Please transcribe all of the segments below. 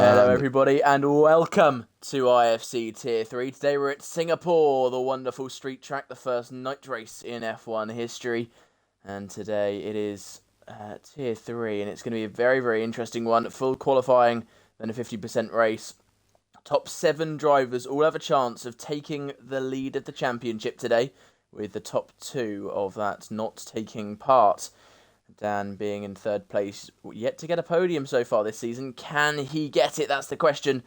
Hello everybody and welcome to IFC Tier 3. Today we're at Singapore, the wonderful street track, the first night race in F1 history. And today it is Tier 3 and it's going to be a very, very interesting one. Full qualifying, then a 50% race. Top 7 drivers all have a chance of taking the lead of the championship today, with the top 2 of that not taking part. Dan being in third place, yet to get a podium so far this season. Can he get it? That's the question.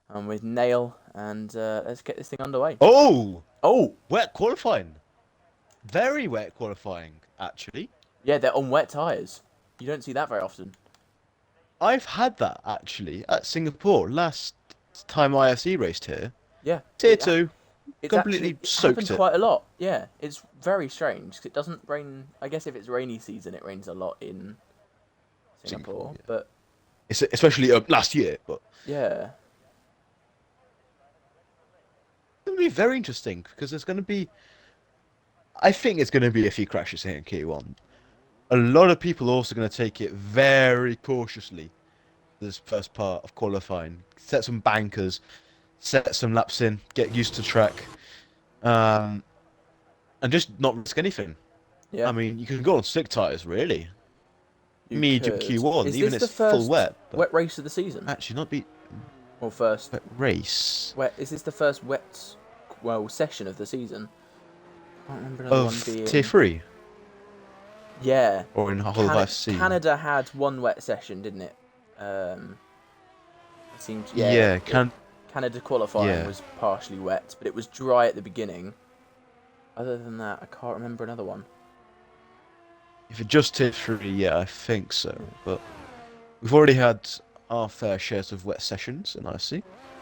I'm with Nail, and let's get this thing underway. Oh! Oh! Wet qualifying. Very wet qualifying, actually. Yeah, they're on wet tyres. You don't see that very often. I've had that, actually, at Singapore. Last time IFC raced here. Yeah. Tier 2. It's Completely soaked happened quite a lot. Yeah, it's very strange, 'cause it doesn't rain. I guess if it's rainy season, it rains a lot in Singapore. Yeah. But It's especially last year, but yeah. it's going to be very interesting, because there's going to be... I think it's going to be a few crashes here in Q1. A lot of people are also going to take it very cautiously, this first part of qualifying. Set some bankers, set some laps in, get used to track, and just not risk anything. Yeah. I mean, you can go on slick tyres, really. You Medium could. Q1, Is even this it's the first full wet. But wet race of the season? actually, not be Or first wet race wet? Is this the first wet, session of the season? I can't remember another one of being. Tier 3 Yeah. or in whole of IFC. Canada had one wet session, didn't it? It seemed. Yeah, Canada qualifying yeah. was partially wet, but it was dry at the beginning. Other than that, I can't remember another one. If it just Tier 3, yeah, I think so. But we've already had our fair shares of wet sessions in IFC.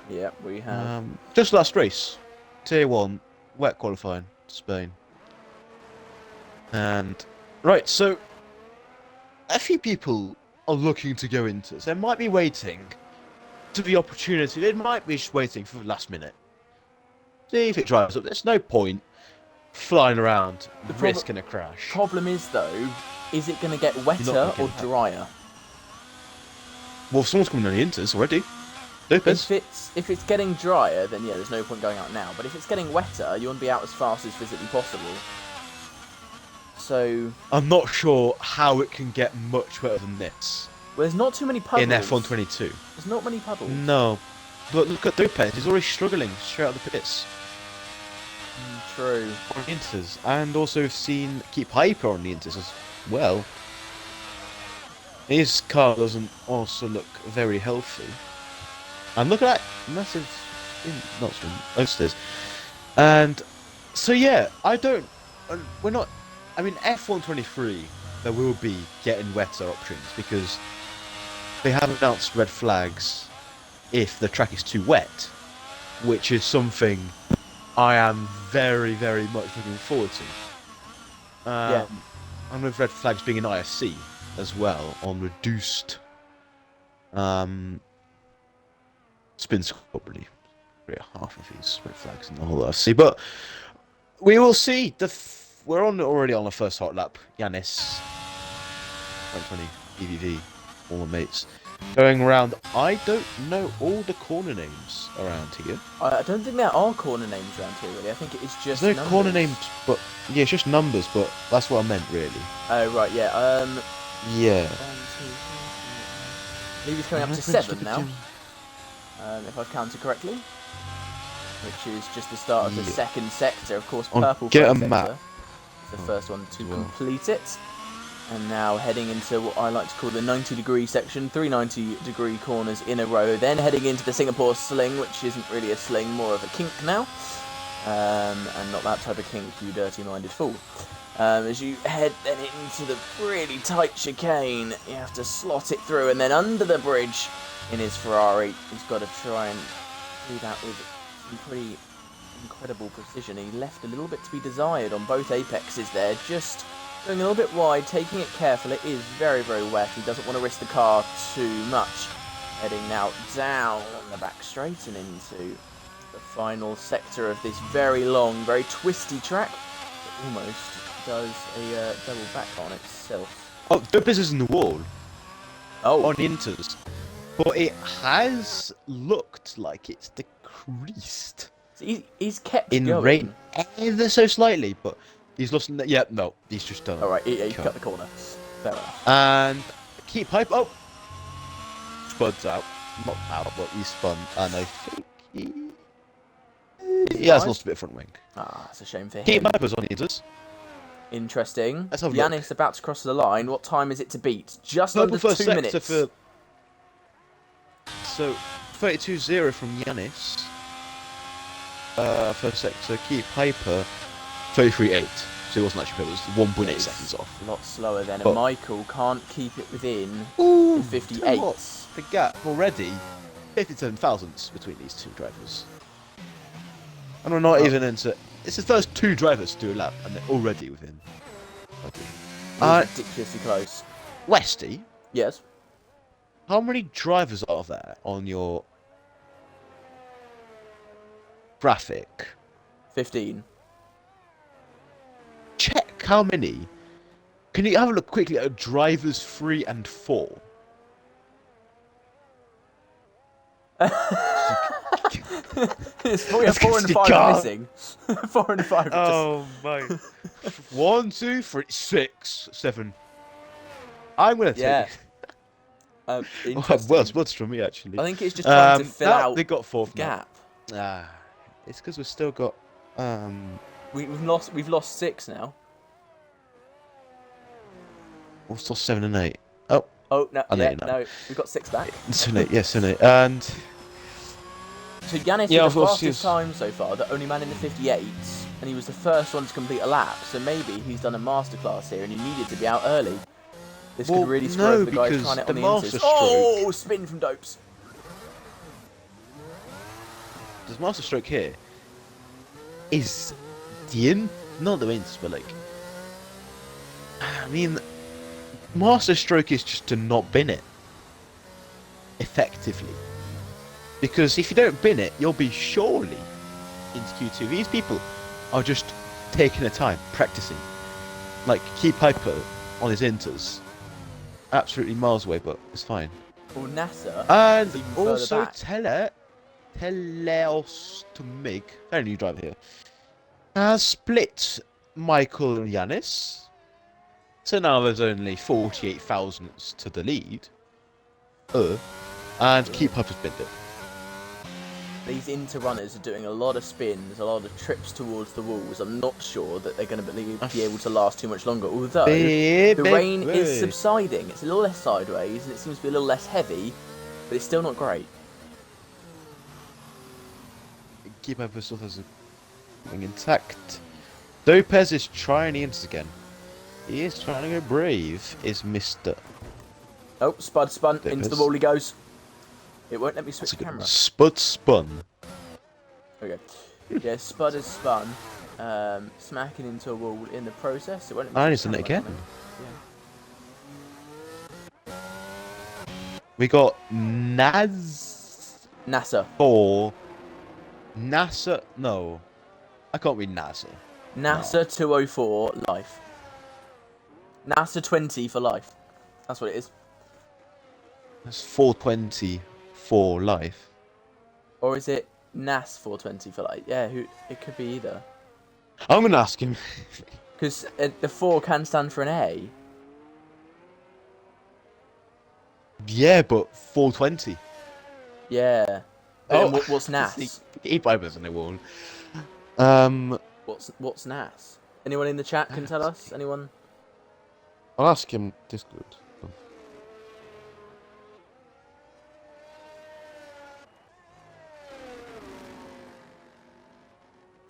Yeah, we have. Just last race, Tier 1, wet qualifying, Spain. And right, so a few people are looking to go into this. They might be waiting to the opportunity. They might be just waiting for the last minute. See if it drives up. There's no point flying around risking a crash. Problem is though, is it going to get wetter or drier? Well, someone's coming on the inters already. Lopez. If it's getting drier, then yeah, there's no point going out now. But if it's getting wetter, you want to be out as fast as physically possible. So I'm not sure how it can get much better than this. Well, there's not too many puddles. In F1 22. There's not many puddles. No. But look at Lopez, he's already struggling straight out of the pits. True. On the inters. And also seen Keep Hyper on the inters as well. His car doesn't also look very healthy. And look at that massive Oasters. And so yeah, we're not, I mean F1 23 there will be getting wetter options because they have announced red flags if the track is too wet, which is something I am very, very much looking forward to. Yeah. And with red flags being in IFC as well on reduced spins, probably half of these red flags in the whole IFC, but we will see. We're already on the first hot lap. Yanis, 120 EVV, all the mates going around. I don't know all the corner names around here. I don't think there are corner names around here really. I think it is just There's no numbers. corner names, but yeah, it's just numbers. But that's what I meant really. Oh right, yeah. Yeah. 1, 2, 3, 4, 5. I believe he's coming up to 7 now. If I've counted correctly, which is just the start of the second sector. Of course, purple get a sector map. is the first one to complete it. And now heading into what I like to call the 90-degree section, 3 90-degree corners in a row. Then heading into the Singapore sling, which isn't really a sling, more of a kink now. And not that type of kink, you dirty-minded fool. As you head then into the really tight chicane, you have to slot it through, and then under the bridge in his Ferrari, he's got to try and do that with some pretty incredible precision. He left a little bit to be desired on both apexes there, just going a little bit wide, taking it careful. It is very, very wet. He doesn't want to risk the car too much. Heading now down the back straight and into the final sector of this very long, very twisty track that almost does a double back on itself. Oh, Lopez is in the wall. Oh, On the inters. but it has looked like it's decreased So he's kept in going. rate ever so slightly, but he's lost. Yeah, no, he's just done. All right, he cut the corner. Fair enough. And keep hype. Oh, Spud's out. Not out, but he's spun, and I think he has lost a bit of front wing. Ah, it's a shame for him. Keep hypers on leaders. Interesting. Let's have a Yanis look. about to cross the line. What time is it to beat? Just Purple under first 2 sector minutes. for. So 32-0 from Yanis. First sector, keep hyper. 33-8. So it wasn't actually it was 1.8 seconds off. A lot slower then, But- and Michael can't keep it within Ooh, 58. The gap already 57 thousandths between these two drivers. And we're not even into. It's the first two drivers to do a lap, and they're already within. Ridiculously close. Westy, Yes. how many drivers are there on your graphic? 15. Check how many. Can you have a look quickly at drivers 3 and 4? It's 4 and 5 are missing. 4 and 5 are Oh my! 1, 2, 3, 6, 7. I'm gonna take. Yeah. Interesting. Well, Spud's from me actually. I think it's just trying to fill out They got fourth the gap. Ah, it's because we've still got. We've lost 6 now. We're still 7 and 8. Oh, Oh no, And yeah, 8 now. no, we've got 6 back. 7 8. Yes, 7 8. And So Yanis Yeah, is of the course, fastest yes. time so far, the only man in the 58s, and he was the first one to complete a lap. So maybe he's done a masterclass here, and he needed to be out early. This Well, could really screw no, over the guys because trying it the on the master inters. stroke- Oh, spin from Dopes. there's master stroke here. Is the in not the wins, but like. I mean, master stroke is just to not bin it. Effectively. Because if you don't bin it, you'll be surely into Q2. These people are just taking their time, practicing. Like, keep hyper on his inters. Absolutely miles away, but it's fine. Well, NASA And is even further also back. Teleos to Mig, very new driver here, has split Michael and Yanis. So now there's only 48 thousandths to the lead. And keep hyper's binned it. These inter runners are doing a lot of spins, a lot of trips towards the walls. I'm not sure that they're going to be able to last too much longer. Although the rain is subsiding, it's a little less sideways and it seems to be a little less heavy, but it's still not great. Keep hyper still has a thing intact. Lopez is trying the inters again. He is trying to go brave. Is Mr. Oh, Spud spun There it into the goes. wall he goes. It won't let me switch That's a the good camera. one. Spud spun. Okay. Yeah, Spud has spun, smacking into a wall in the process. It won't let me And he's switch done it the camera again. Yeah. We got Naz NASA. for NASA. No, I can't read NASA. NASA 204 life. NASA 20 for life. That's what it is. That's 420 for life. Or is it NAS 420 for life? Yeah, it could be either. I'm gonna ask him. Because the 4 can stand for an A. Yeah, but 420. Yeah. Oh, What's NAS? He Bibles on the wall. What's NAS? Anyone in the chat can tell us? Anyone? I'll ask him Discord.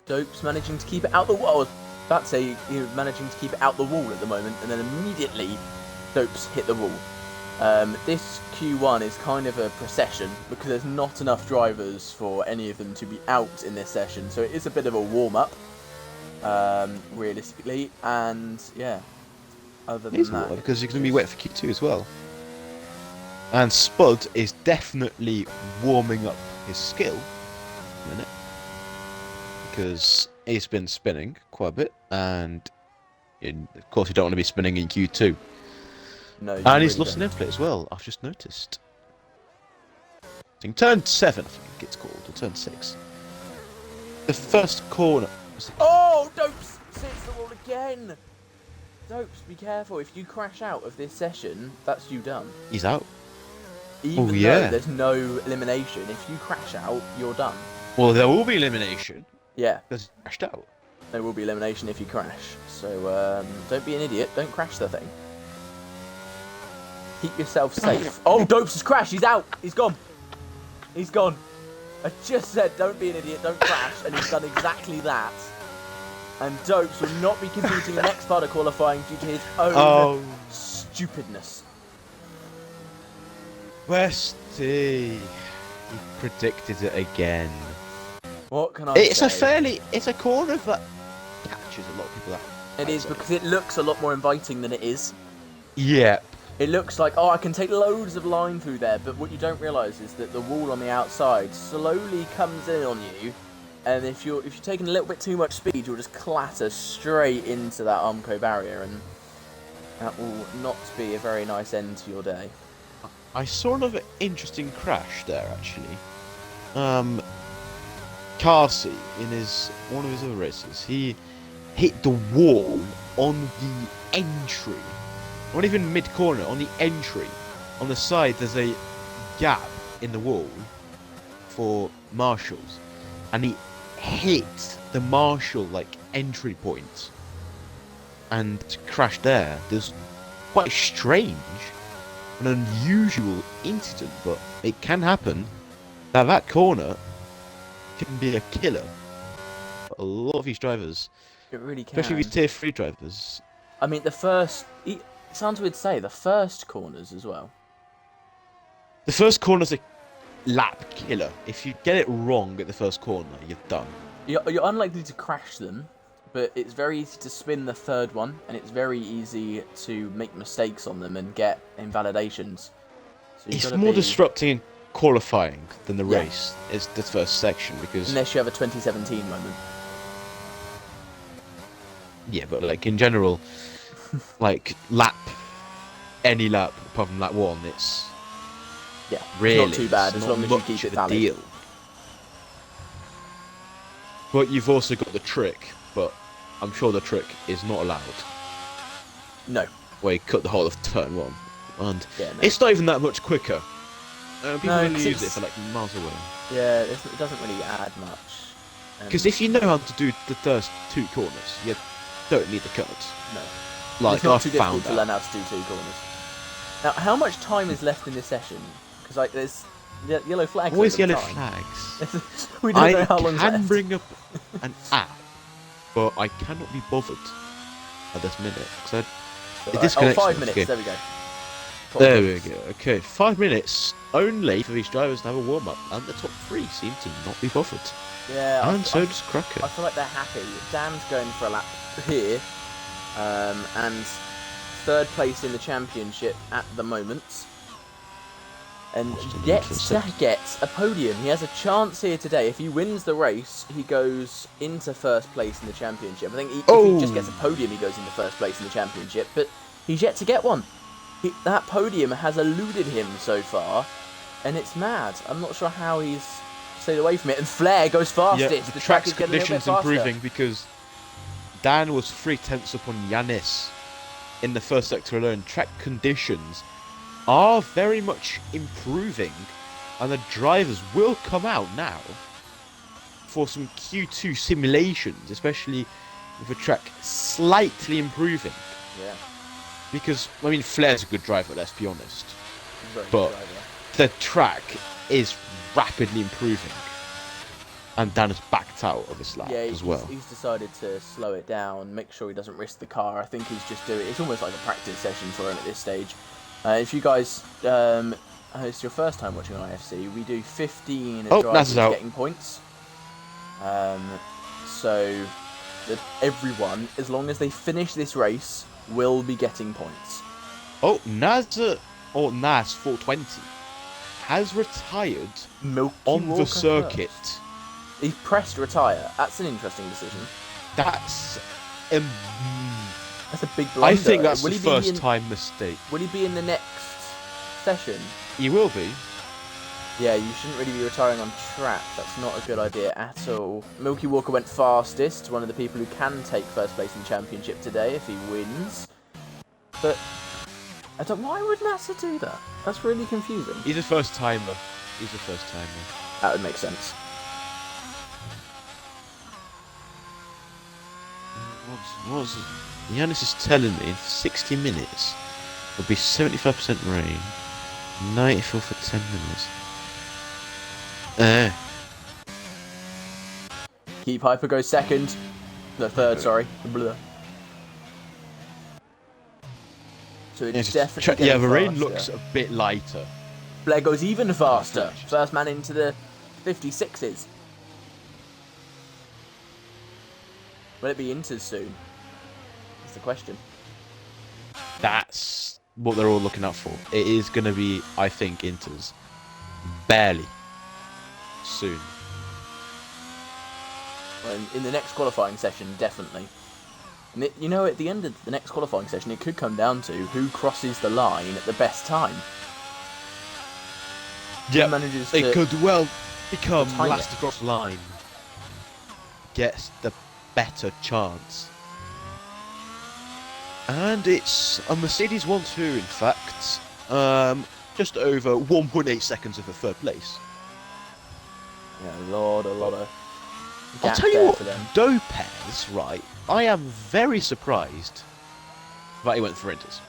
Dope's managing to keep it out the wall. That's you're managing to keep it out the wall at the moment, and then immediately Dope's hit the wall. This Q1 is kind of a procession because there's not enough drivers for any of them to be out in this session, so it is a bit of a warm-up, realistically, and yeah, other than that... Because you're going to be wet for Q2 as well. And Spud is definitely warming up his skill a minute. Because he's been spinning quite a bit, and of course you don't want to be spinning in Q2. No, And he's lost an inflate as well, I've just noticed. Turn 7, I think it's called, or turn 6. The first corner. Oh, Dopes sits the wall again. Dopes, be careful. If you crash out of this session, that's you done. He's out. Even Oh, though yeah. there's no elimination, if you crash out, you're done. Well, there will be elimination. Yeah. Because he crashed out. There will be elimination if you crash. So, don't be an idiot. Don't crash the thing. Keep yourself safe. Oh, Dopes has crashed. He's out. He's gone. He's gone. I just said don't be an idiot, don't crash, and he's done exactly that. And Dopes will not be competing in the next part of qualifying due to his own stupidness. Westy, he predicted it again. What can I say? It's a corner that catches a lot of people out. It is, because it looks a lot more inviting than it is. Yeah. It looks like, oh, I can take loads of line through there, but what you don't realise is that the wall on the outside slowly comes in on you, and if you're taking a little bit too much speed, you'll just clatter straight into that Armco barrier, and that will not be a very nice end to your day. I saw another interesting crash there, actually. Carsey, in one of his other races, he hit the wall on the entry. Not even mid-corner, on the entry. On the side, there's a gap in the wall for marshals. And he hit the marshal, entry point. And crashed there. There's quite strange, an unusual incident, but it can happen. That corner can be a killer. For a lot of these drivers. It really can. Especially these tier 3 drivers. I mean, it sounds weird to say, the first corners as well. The first corner's a lap killer. If you get it wrong at the first corner, you're done. You're unlikely to crash them, but it's very easy to spin the third one, and it's very easy to make mistakes on them and get invalidations. So it's more disrupting in qualifying than the race. It's the first section, because... Unless you have a 2017 moment. Yeah, but in general... any lap apart from lap 1, it's really not too bad as long as you keep it valid. Deal. But you've also got the trick, but I'm sure the trick is not allowed. No. Where you cut the whole of turn 1, and no. It's not even that much quicker. People only use it for miles away. Yeah, it doesn't really add much. Because if you know how to do the first 2 corners, you don't need the cut. No. It's not too difficult to learn how to do 2 corners. Now, how much time is left in this session? Because there's yellow flags. Always yellow flags. We don't know how long left. I can bring up an app, but I cannot be bothered at this minute. Because Oh, 5 minutes. There we go. There we go. Okay, 5 minutes only for these drivers to have a warm up, and the top 3 seem to not be bothered. Yeah. And so does Cracker. I feel like they're happy. Dan's going for a lap here. And 3rd place in the championship at the moment, and yet to get a podium. He has a chance here today. If he wins the race, he goes into 1st place in the championship. I think if he just gets a podium, he goes into 1st place in the championship, but he's yet to get one. That podium has eluded him so far, and it's mad. I'm not sure how he's stayed away from it, and Flair goes fastest. Yeah, the track is getting a little bit faster. Improving because Dan was 3/10 up on Yanis in the first sector alone. Track conditions are very much improving, and the drivers will come out now for some Q2 simulations, especially with the track slightly improving. Yeah. Because, Flair's a good driver, let's be honest. But the track is rapidly improving. And Dan has backed out of this lap as well. He's decided to slow it down, make sure he doesn't risk the car. I think he's just doing it. It's almost like a practice session for him at this stage. If you guys, it's your first time watching on IFC, we do 15 drivers getting points. So that everyone, as long as they finish this race, will be getting points. Oh, Nas 420 has retired on the circuit. He pressed retire. That's an interesting decision. That's a big blunder. I think that's the first time mistake. Will he be in the next session? He will be. Yeah, you shouldn't really be retiring on track. That's not a good idea at all. Milky Walker went fastest, one of the people who can take first place in the championship today if he wins. But why would NASA do that? That's really confusing. He's a first timer. That would make sense. What's Yanis is telling me 60 minutes will be 75% rain, 94 for 10 minutes. Keep Hyper goes second. No, third, sorry. Blah. So it's definitely the rain faster. looks a bit lighter. Blair goes even faster. First man into the 56s. Will it be Inters soon? That's the question. That's what they're all looking out for. It is going to be, I think, Inters. Barely. Soon. Well, in the next qualifying session, definitely. And at the end of the next qualifying session, it could come down to who crosses the line at the best time. Yeah, manages it to could well become time last it. across the line. Gets the better chance. And it's a Mercedes 1-2, in fact. Just over 1.8 seconds of the third place. Yeah, a lot of. I'll tell you what, Lopez, right? I am very surprised that he went for Inters.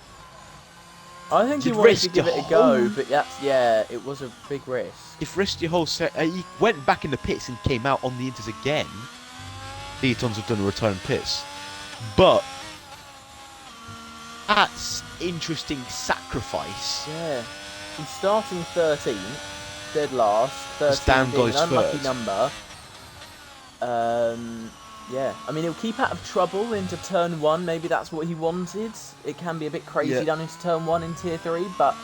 I think he You'd wanted risk to give the it a go, whole- but it was a big risk. You've risked your whole set. He went back in the pits and came out on the Inters again. The Etons have done a return pits. But that's interesting sacrifice. Yeah. He's starting 13th, dead last. 13 Stan being an goes unlucky third. number. Yeah. I mean, he'll keep out of trouble into turn 1. Maybe that's what he wanted. It can be a bit crazy down into turn 1 in tier 3, but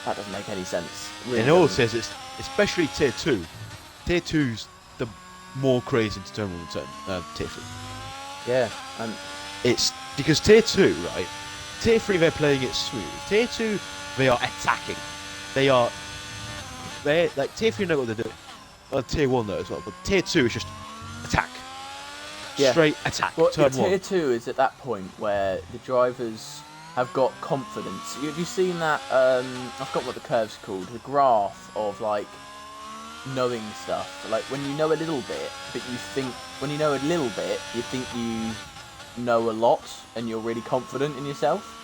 that doesn't make any sense. Really And it all doesn't. says it's especially tier 2. Tier 2's the more crazy to turn 1 than tier 3. Yeah. And It's because tier 2, right? Tier 3 they're playing it smooth. Tier 2 they are attacking. They're like tier 3 know what they're doing. Tier 1 though as well, but tier 2 is just attack. Yeah. Straight attack. Well, turn tier 1. 2 is at that point where the drivers have got confidence. Have you seen that? I forgot what the curve's called. The graph of like knowing stuff. Like when you know a little bit, but you think when you know a little bit, you think you know a lot, and you're really confident in yourself.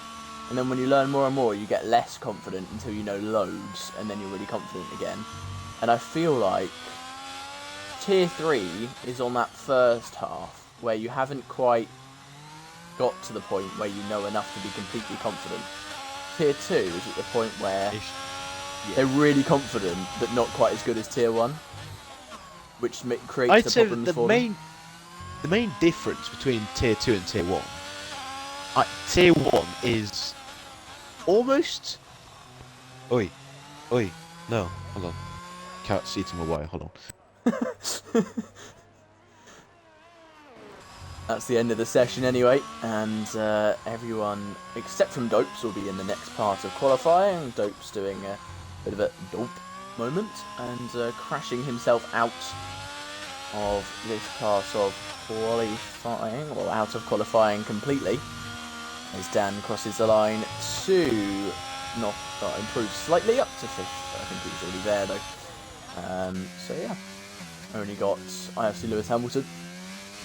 And then when you learn more and more, you get less confident until you know loads, and then you're really confident again. And I feel like tier 3 is on that first half where you haven't quite got to the point where you know enough to be completely confident. Tier 2 is at the point where they're really confident but not quite as good as tier 1, which creates I'd the say problems the for main the main difference between tier 2 and tier 1. Tier 1 is almost. Oi, no, hold on. Cat's eating my wire. Hold on. them. That's the end of the session anyway, and everyone except from Dopes will be in the next part of qualifying. Dopes doing a bit of a dope moment and crashing himself out of this part of qualifying, or out of qualifying completely, as Dan crosses the line to improve slightly up to 5th. I think he was already there though. So yeah, only got IFC Lewis Hamilton,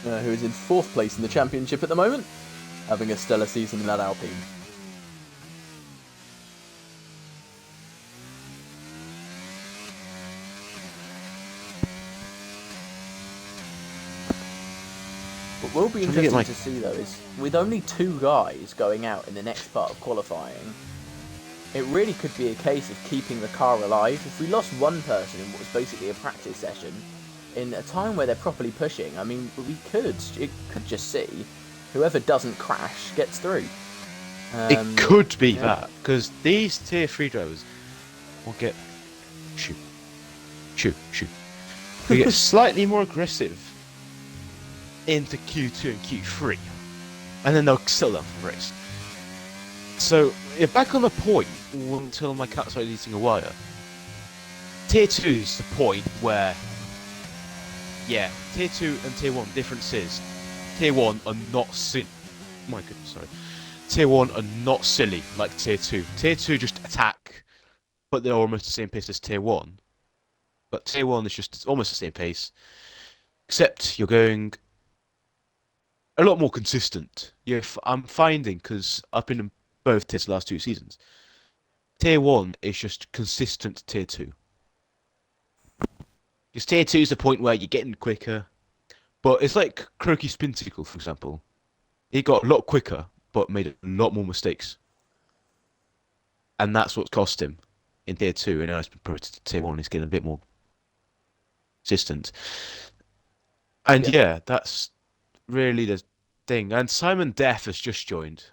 who is in 4th place in the championship at the moment, having a stellar season in that Alpine. What will be interesting to see though is, with only 2 guys going out in the next part of qualifying, it really could be a case of keeping the car alive. If we lost one person in what was basically a practice session, in a time where they're properly pushing, I mean, it could just see whoever doesn't crash gets through. It could be that, because these tier 3 drivers will get shoot. They get slightly more aggressive into Q2 and Q3, and then they'll settle down for the race. So, back on the point until my cat started eating a wire. Tier 2 is the point where, yeah, Tier 2 and Tier 1 difference is, Tier 1 are not silly. My goodness, sorry. Tier 1 are not silly like Tier 2. Tier 2 just attack, but they're almost the same pace as Tier 1. But Tier 1 is just almost the same pace, except you're going a lot more consistent. I'm finding, because I've been in both tiers the last 2 seasons, Tier 1 is just consistent Tier 2. Because Tier 2 is the point where you're getting quicker, but it's like Croaky Spinticle, for example. He got a lot quicker, but made a lot more mistakes. And that's what's cost him in Tier 2, and now it's been promoted to Tier 1, he's getting a bit more consistent. And yeah, that's really the thing. And Simon Death has just joined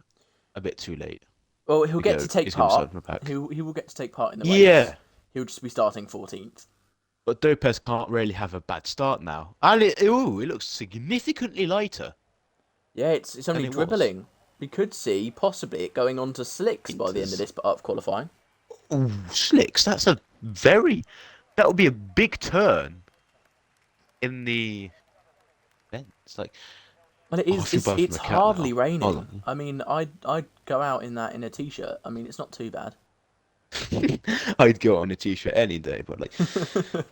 a bit too late. Well, he'll get to take part. He will get to take part in the race. Yeah. He'll just be starting 14th. But Lopez can't really have a bad start now. And it looks significantly lighter. Yeah, it's only dribbling. We could see possibly it going on to Slicks by the end of this up qualifying. Ooh, Slicks, that would be a big turn in the events. Like, well, it's hardly raining. I mean, I'd go out in a t-shirt. I mean, it's not too bad. I'd go on a t-shirt any day, but like,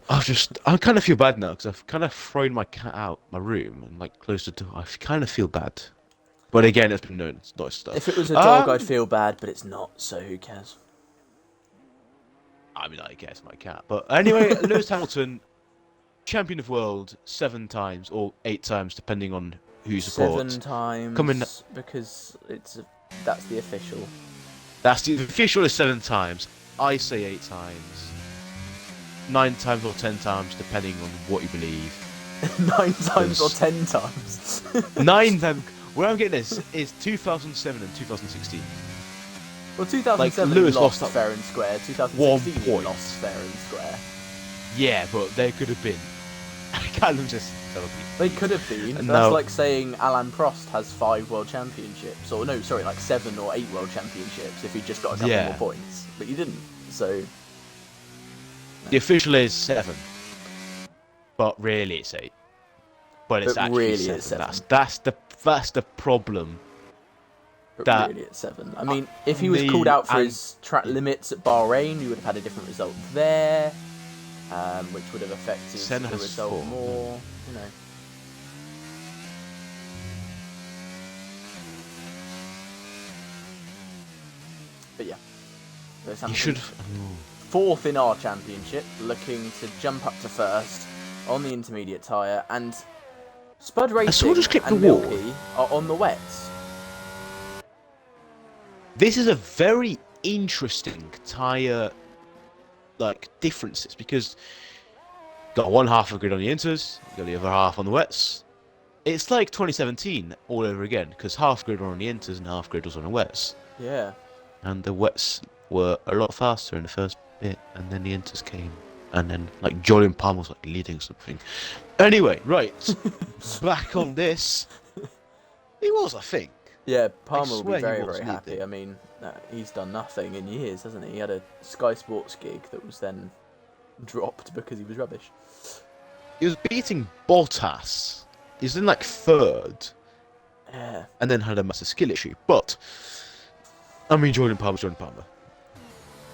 I kind of feel bad now because I've kind of thrown my cat out my room and like closed the door. I kind of feel bad, but again, it's been known it's not stuff. If it was a dog, I'd feel bad, but it's not. So who cares? I mean, I guess my cat. But anyway, Lewis Hamilton, champion of the world 7 times or 8 times, depending on who you support. 7 times. Because that's the official. That's the official is 7 times. I say 8 times. 9 times or 10 times, depending on what you believe. 9 times or 10 times. 9 times. Where I'm getting this is 2007 and 2016. Well, 2007 like, Lewis lost fair and square. 2016 1 lost fair and square. Yeah, but they could have been. Callum just. They could have been. That's like saying Alain Prost has 5 world championships, or no, sorry, like 7 or 8 world championships if he just got a couple more points, but you didn't. So no. The official is 7, but really it's 8. But it's actually really 7. That's the problem. But really it's 7. I mean, if he was called out for his track limits at Bahrain, we would have had a different result there, which would have affected the result more. You know. But yeah, you should 4th in our championship, looking to jump up to 1st on the intermediate tyre, and Spud Racing and Milky are on the wets. This is a very interesting tyre differences because got one half of the grid on the inters, got the other half on the wets. It's like 2017 all over again because half grid were on the inters and half grid was on the wets. Yeah. And the wets were a lot faster in the first bit, and then the inters came, and then like Julian Palmer was like leading something. Anyway, right, back on this. He was, I think. Yeah, Palmer will be very, very happy. I mean, he's done nothing in years, hasn't he? He had a Sky Sports gig that was then dropped because he was rubbish. He was beating Bottas. He was in like 3rd. Yeah. And then had a massive skill issue. But, I mean, Julian Palmer.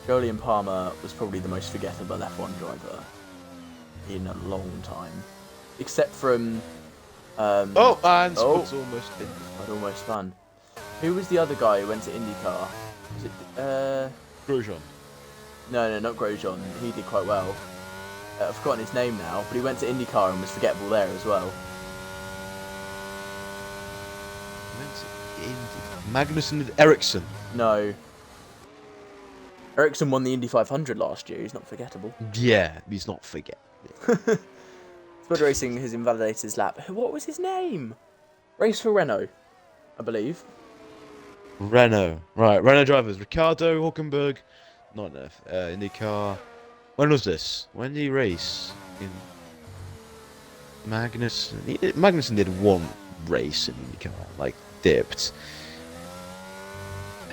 Julian Palmer was probably the most forgettable F1 driver in a long time. Except from... Spud's almost in. Almost fun. Who was the other guy who went to IndyCar? Was it Grosjean? No, not Grosjean. He did quite well. I've forgotten his name now, but he went to IndyCar and was forgettable there as well. Magnussen Ericsson? No. Ericsson won the Indy 500 last year. He's not forgettable. Yeah, he's not forgettable. Spud Racing has invalidated his lap. What was his name? Race for Renault, I believe. Renault. Right, Renault drivers. Ricardo, Hulkenberg. Not enough. IndyCar. When was this? When did he race? In Magnussen did 1 race in IndyCar. Like, dipped.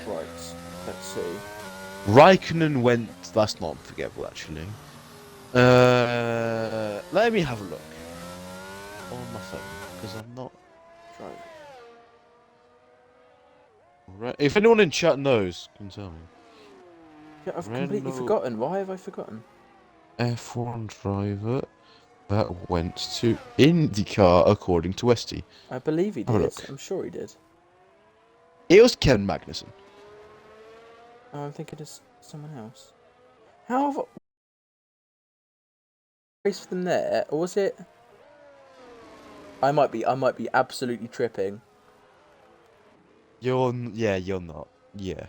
Right, let's see. Raikkonen went... That's not unforgettable, actually. Let me have a look on my phone because I'm not. Drivers. Right. If anyone in chat knows, can tell me. Yeah, I've completely forgotten. Why have I forgotten? F1 driver that went to IndyCar according to Westy. I believe he Have a did. look. I'm sure he did. It was Kevin Magnussen. Oh, I'm thinking of someone else. How have I raced for them there, or was it? I might be absolutely tripping. You're not. Yeah.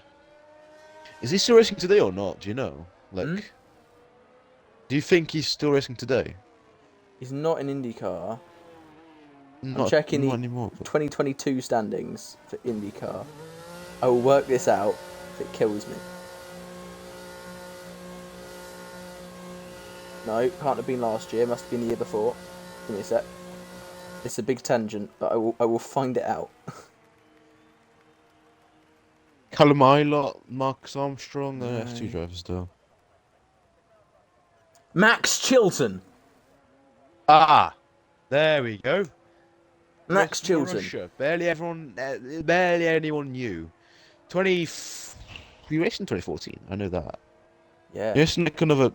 Is he still racing today or not? Do you know? Hmm? Do you think he's still racing today? He's not in IndyCar. I'm Not checking the anymore. But... 2022 standings for IndyCar. I will work this out if it kills me. No, can't have been last year. Must have been the year before. Give me a sec. It's a big tangent, but I will find it out. Callum Ilott, Marcus Armstrong, No. F2 drivers still. Max Chilton. Ah, there we go. Max Racing for Chilton. Russia. Barely anyone knew. We raced in 2014. I know that. Yeah. He raced in like another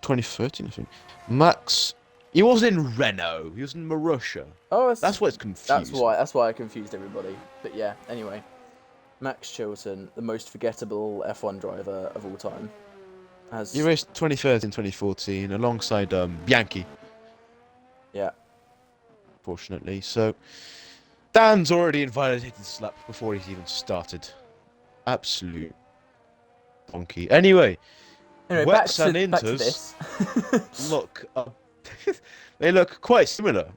2013, I think. Max, he was in Renault. He was in Marussia. Oh, That's why it's confusing. That's why I confused everybody. But yeah, anyway, Max Chilton, the most forgettable F1 driver of all time, He raced 2013, 2014 alongside Bianchi. Yeah. Fortunately, so Dan's already invalidated the slap before he's even started. Absolute donkey. Anyway, back Wets to and Inters this. look, they look quite similar,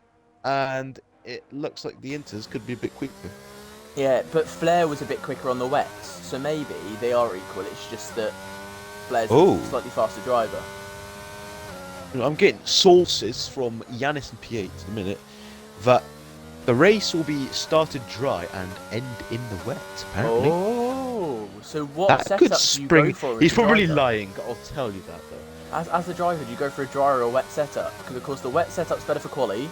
and it looks like the Inters could be a bit quicker. Yeah, but Flair was a bit quicker on the wets, so maybe they are equal. It's just that Flair's a slightly faster driver. I'm getting sources from Yanis and P8 in a minute that the race will be started dry and end in the wet, apparently. Oh, so what that setup could do you go for? He's probably lying, I'll tell you that though. As a driver, do you go for a dry or a wet setup? Because of course the wet setup's better for quali.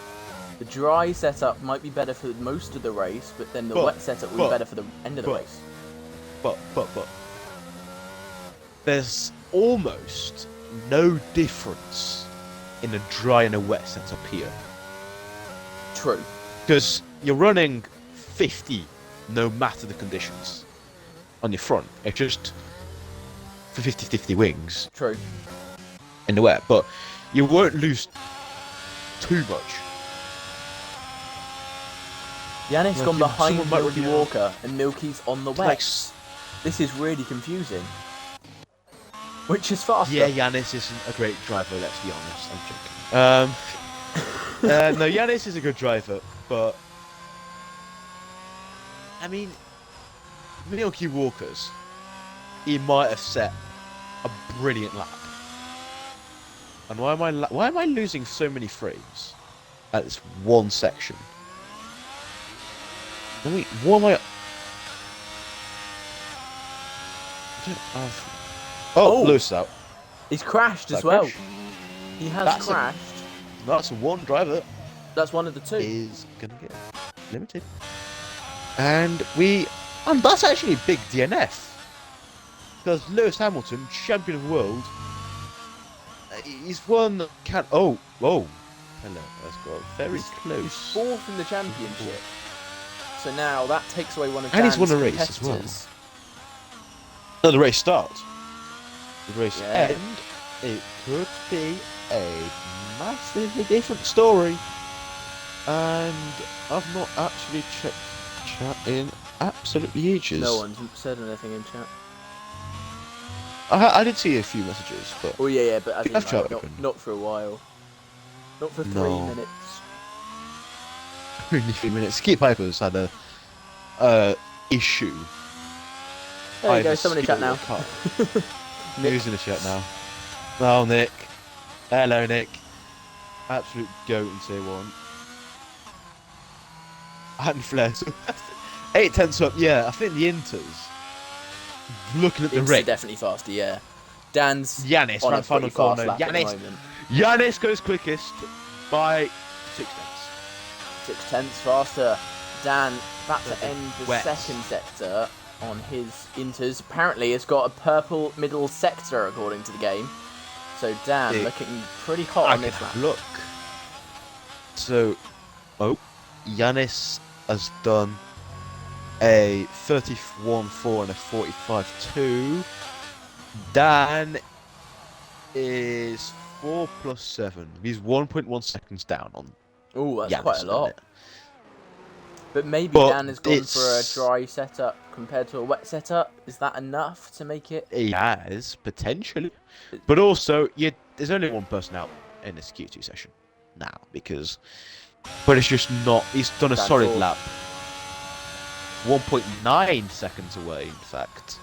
The dry setup might be better for most of the race, but then the wet setup will be better for the end of the race. But there's almost no difference in a dry and a wet setup here. True. Because you're running 50 no matter the conditions on your front. It's just for 50-50 wings. True. In the wet, but you won't lose too much. Yannick's gone behind Milky Walker, and Milky's on the wet. This is really confusing. Which is faster? Yeah, Yanis isn't a great driver, let's be honest. I'm joking. No, Yanis is a good driver, but... I mean, Milky Walker's, he might have set a brilliant lap. And why am I losing so many frames at this one section? I mean, what am I... Oh, Lewis out. He's crashed as well. He has crashed. That's one driver. That's one of the two. Is gonna get limited. And that's actually a big DNF. Because Lewis Hamilton, champion of the world, he's won. Hello, let's go very close. He's fourth in the championship. So now that takes away one of Dan's Dan's he's won a race as well. competitors. No, the race starts. The race Yeah. end. It could be a massively different story. And I've not actually checked chat in absolutely ages. No one's said anything in chat. I did see a few messages, but... Oh yeah, but as Have chat in, open. not for a while. Not for 3 minutes. Only 3 minutes. Keep Piper's had a issue. There you go, someone in chat now. Who's in the chat now? Oh, Nick. Hello, Nick. Absolute goat in tier 1. And Flair. 8 tenths up, yeah. I think the Inters. Looking at the race. Definitely faster, yeah. Dan's Yanis on ran a final pretty corner. fast lap at the moment. Yanis goes quickest by 6 tenths. 6 tenths faster. Dan about to end the wet. second sector on his inters. Apparently, it's got a purple middle sector according to the game. So Dan looking pretty hot on this lap. Look. So, Yanis has done a 31.4 and a 45.2. Dan is 4 plus 7. He's 1.1 seconds down on. Oh, that's Yanis quite a lot. minute. But maybe But Dan has gone for a dry setup compared to a wet setup. Is that enough to make it? He has, potentially. But also, there's only one person out in this Q2 session now, because... But it's just not... He's done a solid lap. 1.9 seconds away, in fact.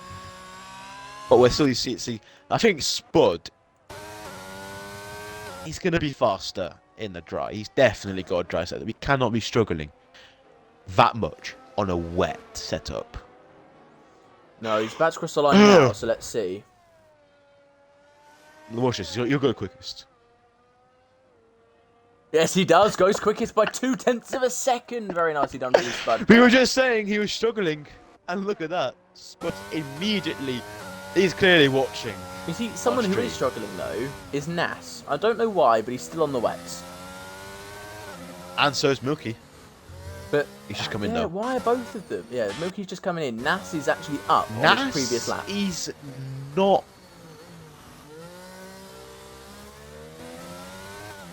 But we're still... See, I think Spud... He's going to be faster in the dry. He's definitely got a dry setup. He cannot be struggling that much on a wet setup. No, he's about to cross the line now, so let's see. Watch this, you'll go quickest. Yes, he does. Goes quickest by 0.2 of a second. Very nicely done, really, Spud. We were just saying he was struggling, and look at that. Spud immediately, he's clearly watching. You see, someone who is struggling, though, is Nas. I don't know why, but he's still on the wets. And so is Milky. But he's just coming though. Why are both of them? Yeah, Milky's just coming in. Nas is actually up on his previous lap. He's not...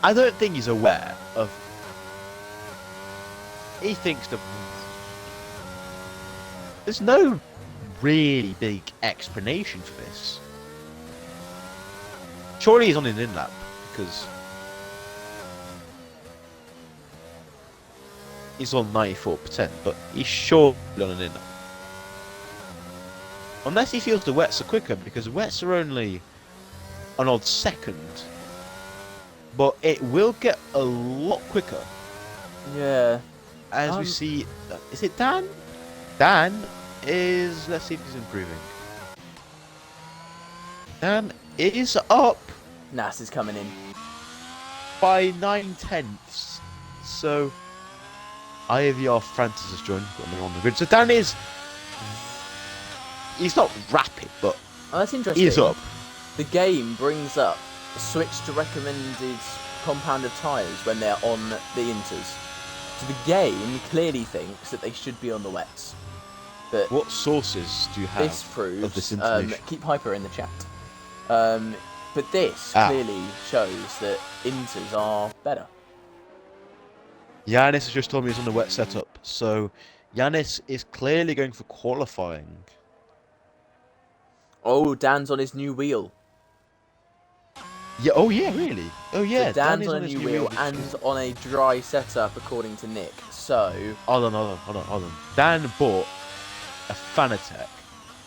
I don't think he's aware of... He thinks that... There's no really big explanation for this. Surely he's on an in-lap, because... He's on 94%, but he's surely on an in-lap. Unless he feels the wets are quicker, because the wets are only an odd second. But it will get a lot quicker. Yeah. As we see... Is it Dan? Dan is... Let's see if he's improving. Dan is up Nas is coming in. by 9 tenths. So... IVR Francis has joined. Got me on the grid. So Dan is... He's not rapid, but... Oh, that's interesting. He is up. The game brings up switch to recommended compound of tyres when they're on the inters. So the game clearly thinks that they should be on the wets. But what sources do you have this proves, of this information? keep Hyper in the chat. But this clearly shows that inters are better. Yanis has just told me he's on the wet setup, so Yanis is clearly going for qualifying. Oh, Dan's on his new wheel. Yeah. Oh yeah, really? Oh yeah. So Dan's on a new wheel and on a dry setup, according to Nick. So hold on. Dan bought a Fanatec.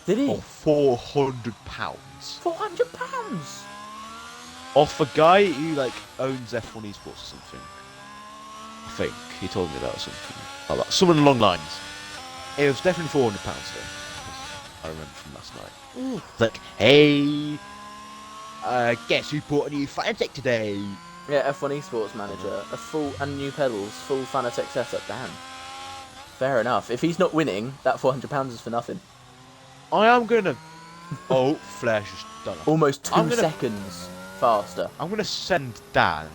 Did he? For £400. £400? Off a guy who owns F1 Esports or something. I think he told me that or something. Like that. Someone along lines. It was definitely £400 though. I remember from last night. Ooh. Like, hey, guess who bought a new Fanatec today? Yeah, F1 Esports manager, a full and new pedals, full Fanatec setup. Damn. Fair enough. If he's not winning, that £400 is for nothing. I am gonna. Oh, Flair's just done it. Almost 2 seconds faster. I'm gonna send Dan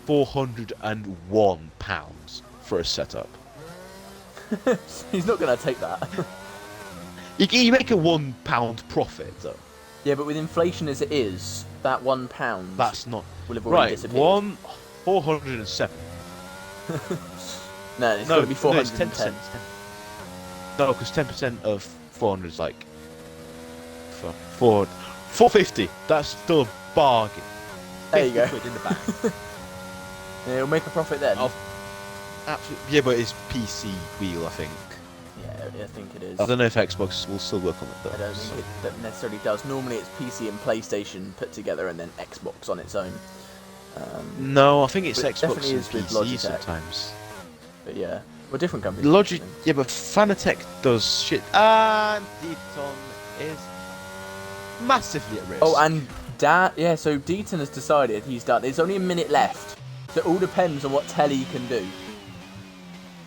£401 for a setup. He's not gonna take that. You make a £1 profit though. Yeah, but with inflation as it is, that £1 that's not will have already disappeared. 407. No, it's got to be 410. No, 10%. No, because 10% of 400 is like 450. That's still a bargain. There you go. £50 in the bank. Yeah, he'll make a profit then. Absolutely. Yeah, but it's PC wheel, I think. Yeah, I think it is. I don't know if Xbox will still work on it though. I don't think it necessarily does. Normally it's PC and PlayStation put together and then Xbox on its own. No, I think it's It Xbox definitely and is with PC Logitech. sometimes. But yeah, well, different companies. Yeah, but Fanatec does shit. And Deaton is massively at risk. Oh, and Yeah, so Deaton has decided he's done. There's only a minute left. So it all depends on what Telly can do.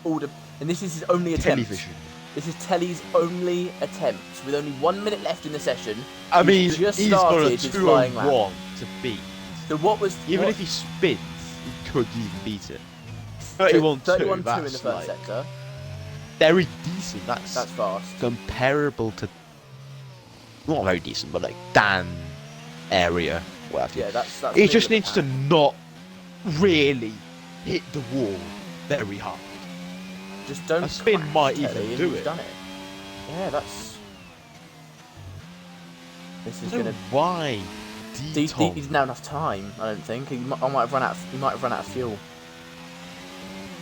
And this is his only attempt. Television. This is Telly's only attempt. With only 1 minute left in the session. I mean, just he's got started a his flying lap. 2:01 to beat. So what was... Even if he spins, he could even beat it. 31-2, 31-2 in the that's first sector. very decent. That's fast. comparable to... Not very decent, but like Dan area. Yeah, that's he just needs to not really hit the wall very hard. Just don't. A spin might Telly, even and do he's it. Done it. Yeah, that's. This is I don't gonna. know why? He didn't have enough time. I don't think he might have run out. He might have run out of fuel.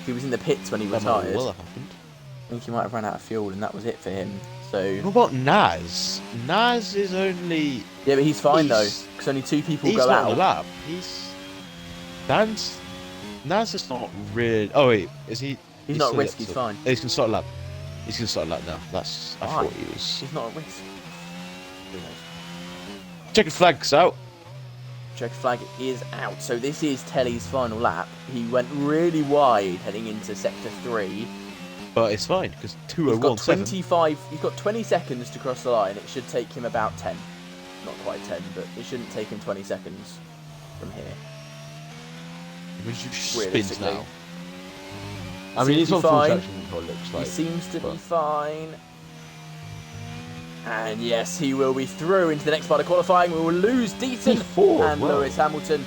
He was in the pits when he That might retired. well have happened. I think he might have run out of fuel, and that was it for him. So. What about Naz? Naz is only... Yeah, but he's fine though, because only 2 people He's go not out. on the lap. Naz is not really... Oh wait, is he... He's not at risk. He's fine. He's gonna start a lap. He's gonna start a lap now. That's... I Why? thought he was... He's not at risk. Who knows? Checkered flag's out. Checkered flag is out. So this is Telly's final lap. He went really wide heading into sector 3. But it's fine, because He's got 2:01.7. 25. He's got 20 seconds to cross the line. It should take him about 10. Not quite 10, but it shouldn't take him 20 seconds from here. Which spins Realistically. now. I mean, he's on full traction, it looks like. He seems to be fine. And yes, he will be through into the next part of qualifying. We will lose Deaton and Lewis Hamilton.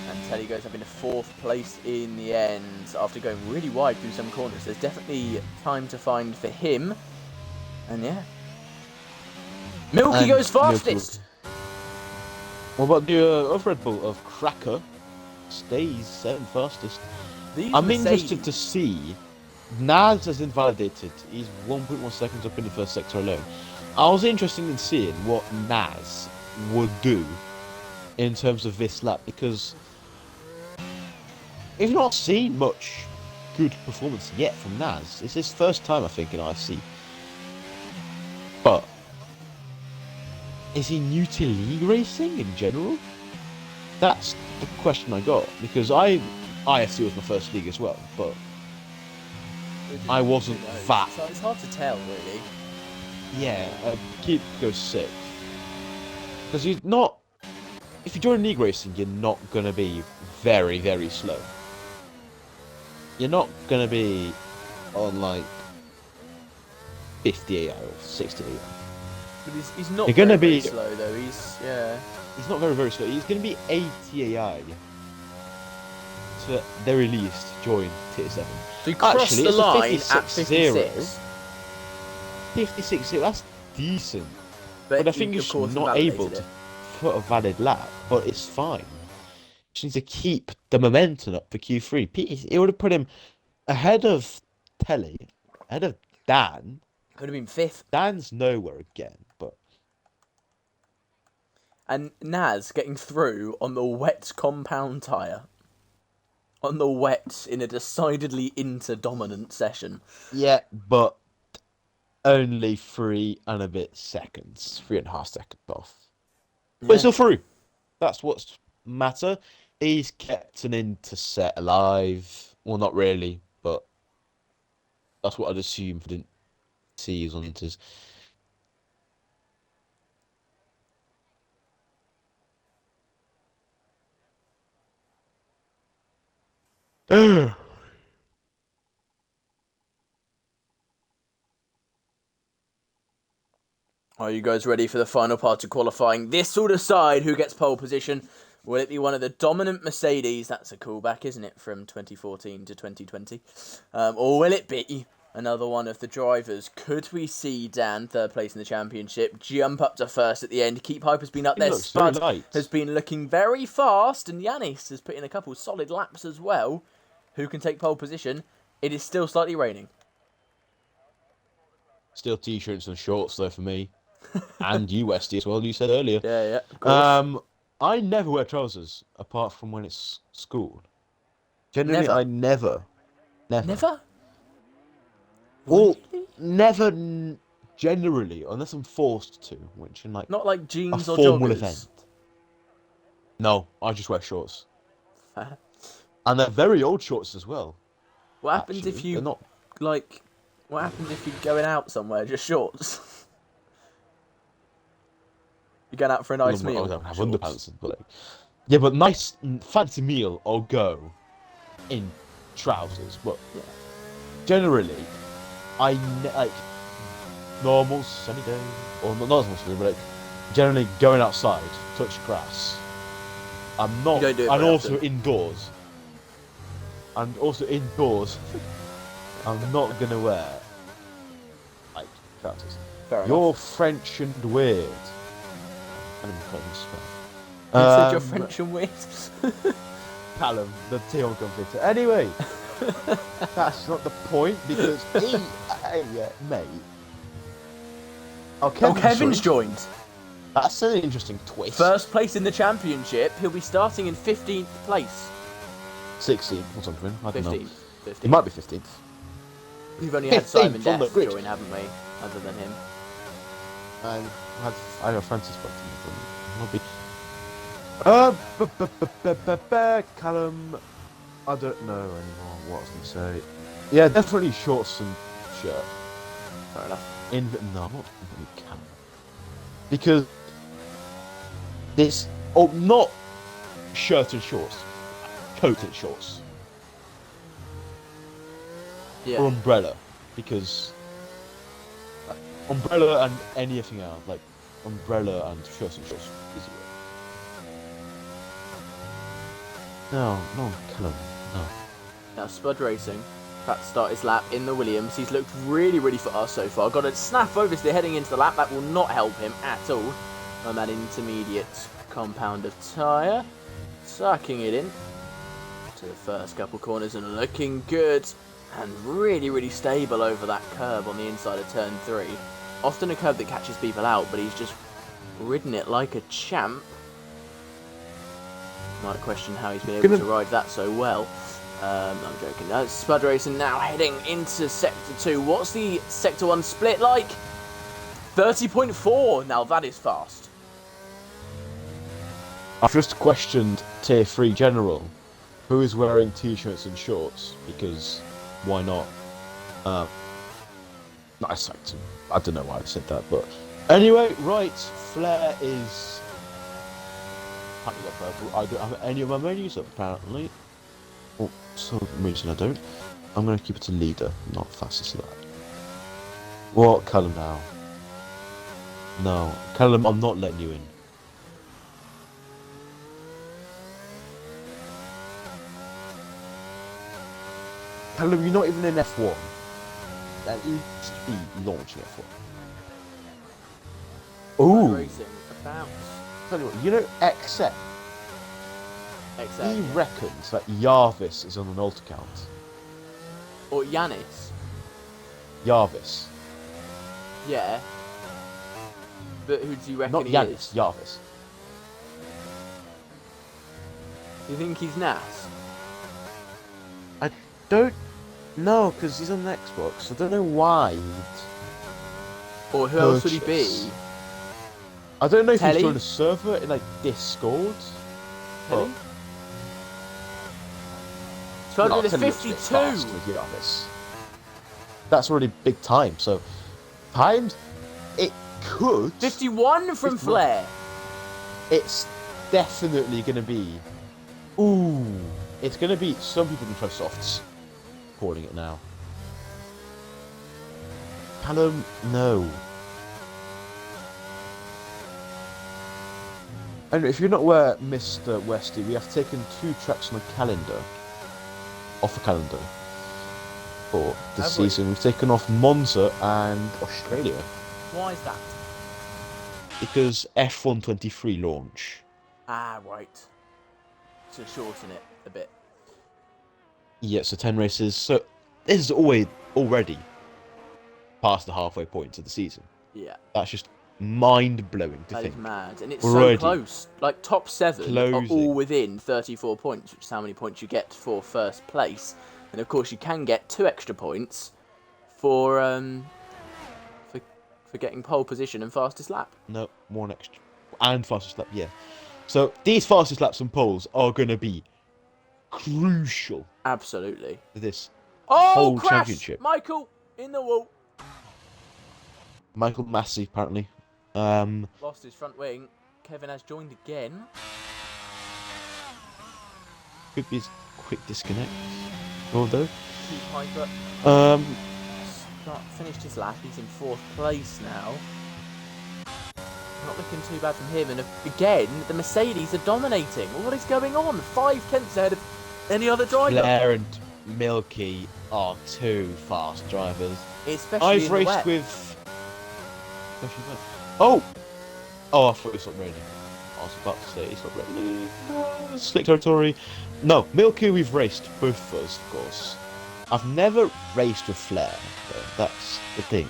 And Telly goes up into 4th place in the end after going really wide through some corners. There's definitely time to find for him. And yeah. Milky goes fastest. What about the other Red Bull of Cracker? Stays 7th fastest. I'm interested to see. Naz has invalidated. He's 1.1 seconds up in the first sector alone. I was interested in seeing what Naz would do in terms of this lap, because we've not seen much good performance yet from Naz. It's his first time, I think, in IFC. But is he new to league racing in general? That's the question I got, because IFC was my first league as well, but I wasn't that. So it's hard to tell, really. Yeah, Keep goes 6th. Because you're not... If you join league racing, you're not going to be very, very slow. You're not going to be on, like, 58 or 68. But he's not You're gonna very be slow, though. He's not very, very slow. He's going to be 80 AI. To at the very least join tier 7. So he crossed the line at 56. 56, that's decent. But I think he's not able to put a valid lap, but it's fine. Just needs to keep the momentum up for Q3. It would have put him ahead of Telly, ahead of Dan. Could have been 5th. Dan's nowhere again, but... And Naz getting through on the wet compound tyre. On the wet in a decidedly inter-dominant session. Yeah, but only 3 and a bit seconds. 3.5 seconds off. Yeah. But it's still through. That's what's matter. He's kept an intercept alive. Well, not really, but that's what I'd assume if I didn't see his on inters. Are you guys ready for the final part of qualifying? This will decide who gets pole position. Will it be one of the dominant Mercedes? That's a callback, isn't it, from 2014 to 2020? Or will it be another one of the drivers? Could we see Dan, 3rd place in the championship, jump up to 1st at the end? Keep Hype has been up there. Spud has been looking very fast, and Yanis has put in a couple solid laps as well. Who can take pole position? It is still slightly raining. Still t-shirts and shorts though for me. And you, Westy, as well, you said earlier. Yeah, of course. I never wear trousers, apart from when it's school. Generally, Never? I never. Never? Well, Really? never generally, unless I'm forced to, which in like Not like jeans a or formal joggers. event. No, I just wear shorts. Fair. And they're very old shorts as well. What happens Actually, if they're you, not. like... What happens if you're going out somewhere, just shorts? You're going out for a nice Well, I meal, don't have shorts. underpants, but like, yeah, but nice fancy meal, I'll go in trousers. But Yeah. generally, like normal sunny day, or not normal sunny, but like generally going outside, touch grass. I'm not, You don't do it and very also often. indoors. And also indoors, I'm not gonna wear like trousers. Fair You're enough. French and weird. And I'm quite You said you're Um, French and weird. Callum, the teal computer. Anyway, that's not the point because mate. Oh, Kevin's joined. That's an interesting twist. First place in the championship. He'll be starting in 15th place. 16th or something. I don't know. 15th. It might be 15th. We've only had 15th Simon on the Death grid. join, haven't we? Other than him. I have Francis back Callum. I don't know anymore what I was going to say. Yeah, definitely shorts and shirt. Fair enough. No, not really Callum. Because this, not shirt and shorts, coat and shorts. Yeah. Or umbrella, because umbrella and anything else, like umbrella and shirts and shorts, easier. No, Callum, no. Now Spud Racing, about to start his lap in the Williams. He's looked really, really fast so far. Got a snap obviously heading into the lap. That will not help him at all on that intermediate compound of tyre. Sucking it in to the first couple corners and looking good. And really, really stable over that curb on the inside of turn 3. Often a curb that catches people out, but he's just ridden it like a champ. Might question how he's been able to ride that so well. I'm joking. Spud Racing now heading into Sector 2. What's the Sector 1 split like? 30.4. Now that is fast. I've just questioned Tier 3 General, who is wearing t-shirts and shorts, because why not? I don't know why I said that, but anyway, right, Flair is apparently got purple. I don't have any of my menus up, apparently. Oh, for some reason I don't. I'm going to keep it to leader, not fastest lap. What, Callum now? No, Callum, I'm not letting you in. Callum, you're not even in F1. That is speed launching F1. Spud Ooh. Racing about Tell you what, you know XM? XM. He reckons that Jarvis is on an alt account. Or Yanis. Jarvis. Yeah. But who do you reckon Not he Yanis, is? Jarvis. Do you think he's Nas? I don't know, because he's on Xbox. I don't know why. Or who else would he Purchase. be? I don't know if Telly? he's joined a server in like Discord. Telly? But Spud no, with a Telly looks a bit 52. fast with Jarvis. That's already big time. So times it could. 51 from It's not- Flair. It's definitely going to be. Ooh, it's going to be some people in Softs calling it now. Callum, no. And if you're not aware, Mr. Westy, we have taken 2 tracks on the calendar, off the calendar, for the Have we? season. We've taken off Monza and Australia Why is that? because F123 launch. Ah, right. To shorten it a bit. Yeah, so 10 races. So this is already past the halfway point of the season. Yeah. That's just mind-blowing to That think. is mad. And it's Already. so close. Like, top 7 are Closing. all within 34 points, which is how many points you get for first place. And, of course, you can get 2 extra points for getting pole position and fastest lap. No, 1 extra. And fastest lap, yeah. So these fastest laps and poles are going to be crucial Absolutely. for this Oh, whole crash! championship. Michael in the wall. Michael Massey, apparently. Lost his front wing. Kevin has joined again. Could be a quick disconnect. Although. Keep Piper. Finished his lap. He's in 4th place now. Not looking too bad from him. And again, the Mercedes are dominating. What is going on? 5 tenths ahead of any other driver. Flair and Milky are 2 fast drivers. Especially I've in the raced wet. with. Oh! Oh, I thought it stopped raining. I was about to say it stopped raining. Slick territory. No, Milky we've raced, both of us, of course. I've never raced with Flair, though. That's the thing.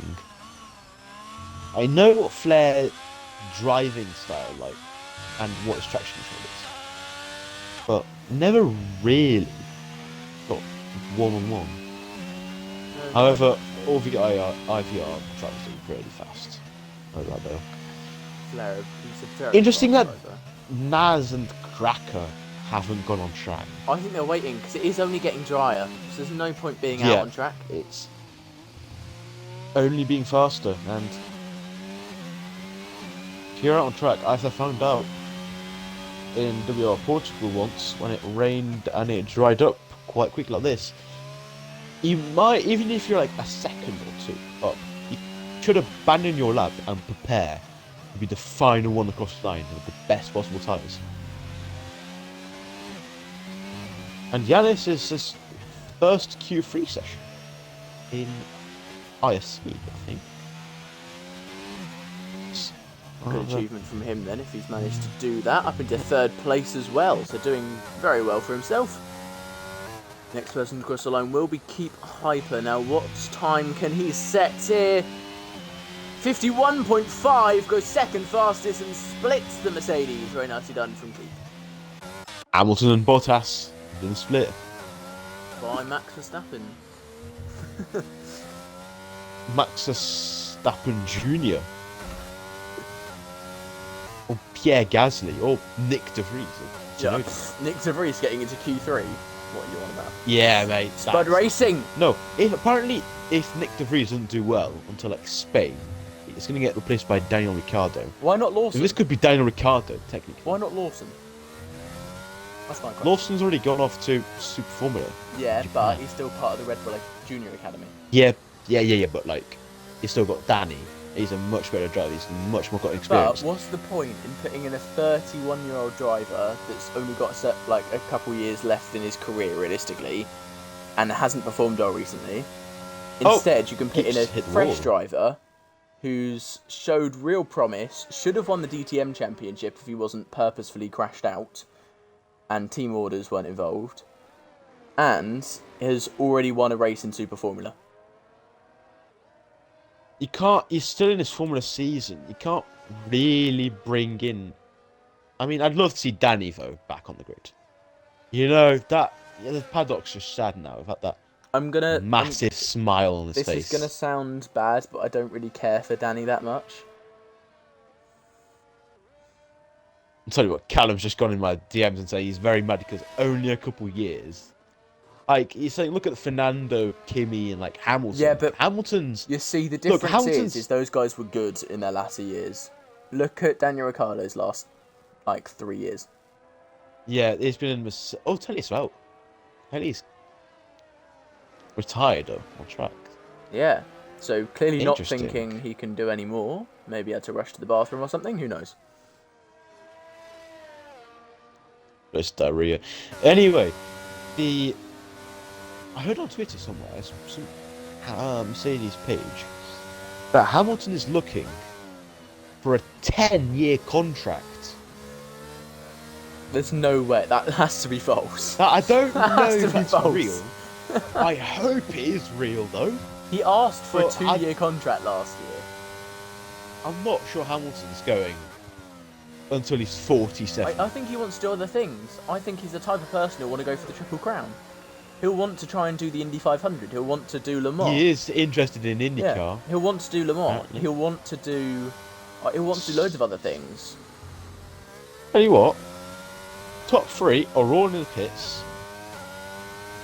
I know what Flair driving style like, and what his traction control is, but never really got one-on-one. However, all the IVR drivers are really fast. I like that though. Flair, he's a very Interesting that fast driver. Naz and Cracker haven't gone on track. I think they're waiting because it is only getting drier, so there's no point being out on track. It's only being faster, and if you're out on track, as I found out in WR Portugal once, when it rained and it dried up quite quickly like this, you might, even if you're like a second or 2 up, you should abandon your lap and prepare to be the final one across the line with the best possible tyres. And Yanis is his first Q3 session in IFC, I think. Good achievement from him then, if he's managed to do that. Up into 3rd place as well, so doing very well for himself. Next person to cross the line will be Keep Hyper. Now, what time can he set here? 51.5, goes 2nd fastest and splits the Mercedes. Very nicely done from Keep. Hamilton and Bottas didn't split. By Max Verstappen. Max Verstappen Jr. Or Pierre Gasly, or Nick De Vries. Yeah, Nick De Vries getting into Q3. What are you on about? Yeah, mate. Spud Racing! No, if Nick De Vries doesn't do well until like Spain, it's going to get replaced by Daniel Ricciardo. Why not Lawson? And this could be Daniel Ricciardo, technically. Why not Lawson? That's my question. Lawson's already gone off to Super Formula. Yeah, but he's still part of the Red Bull Junior Academy. Yeah, but like, he's still got Danny. He's a much better driver. He's much more got experience. But what's the point in putting in a 31-year-old driver that's only got a couple years left in his career, realistically, and hasn't performed well recently? Instead, you can put in a fresh driver who's showed real promise, should have won the DTM championship if he wasn't purposefully crashed out, and team orders weren't involved, and has already won a race in Super Formula. You can't. He's still in his Formula season. You can't really bring in. I mean, I'd love to see Danny though back on the grid. You know that the paddock's just sad now without that. Massive smile on his face. This is gonna sound bad, but I don't really care for Danny that much. I'll tell you what, Callum's just gone in my DMs and say he's very mad because only a couple years. Like, he's saying, look at Fernando, Kimi, and like Hamilton. Yeah, but Hamilton's. You see, the difference is those guys were good in their latter years. Look at Daniel Ricciardo's last, 3 years. Yeah, he's been in. Oh, Telly's well. Telly's retired though on track. Yeah, so clearly not thinking he can do any more. Maybe he had to rush to the bathroom or something. Who knows? It's diarrhea. Anyway, I heard on Twitter somewhere, some Mercedes page, that Hamilton is looking for a 10-year contract. There's no way. That has to be false. I don't know if it's real. I hope it is real, though. He asked for a 2-year contract last year. I'm not sure Hamilton's going until he's 47. I think he wants to do other things. I think he's the type of person who'll want to go for the Triple Crown. He'll want to try and do the Indy 500. He'll want to do Le Mans. He is interested in IndyCar. Yeah. He'll want to do Le Mans. Apparently. He'll want to do loads of other things. Tell you what, top three are all in the pits.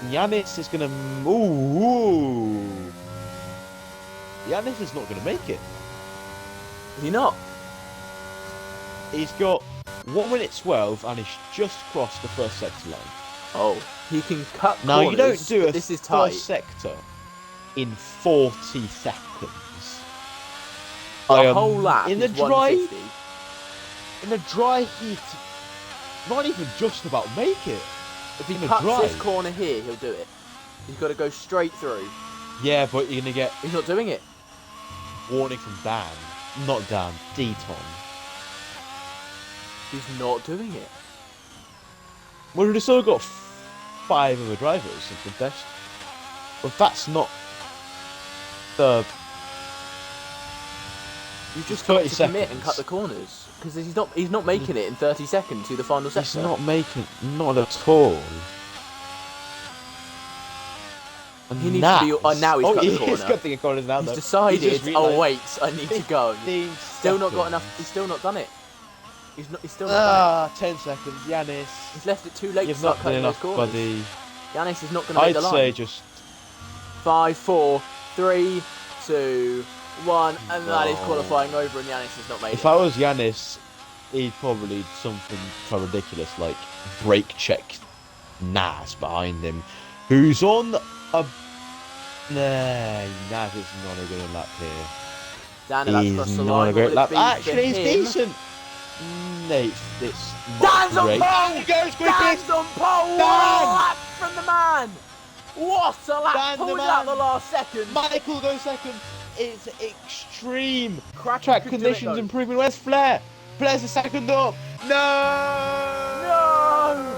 Yanis is gonna. Ooh. Yanis is not gonna make it. Is he not? He's got 1:12 and he's just crossed the first sector line. Oh, he can cut Now corners. you don't do a this is tight. first sector in 40 seconds. The whole lap in is the dry 150. in the dry heat. Not even just about make it. If he in the cuts dry. this corner here, he'll do it. He's got to go straight through. Yeah, but you're gonna get He's not doing it. warning from Dan. Not Dan, Deton. He's not doing it. Well, we've still got 5 other drivers in contest. But that's not the. You've just got to 30 commit and cut the corners because he's not making it in 30 seconds to the final sector. He's not making, not at all. And He needs to be. Oh, now he's cut the corner. He's cutting the corners now. He's though. decided. He's just realised Oh wait, I need to go. 15 Still not got seconds. enough. He's still not done it. He's still not done 10 seconds, Yanis. it. He's left it too late You've to start not done cutting those enough, corners. buddy. Yanis is not going to make I'd the line. say just 5, 4, 3, 2, 1, and that is No. qualifying over, and Yanis has not made if it. I was Yanis, he'd probably something so ridiculous like brake check Nas behind him, who's on a. Nah, Nas is not a good lap here. Dan about to cross He's the not line. a great lap. What will it be Actually, for he's him? decent. No, it's not Dan's on great. pole! He goes quickest. Dan's on pole! Dan! What a lap from the man! What a lap! Dan the Pulled man. out the last second. Michael goes second. It's extreme. Cracker Track could do it, conditions though. improving. Where's Flair? Flair's a second up. No! No!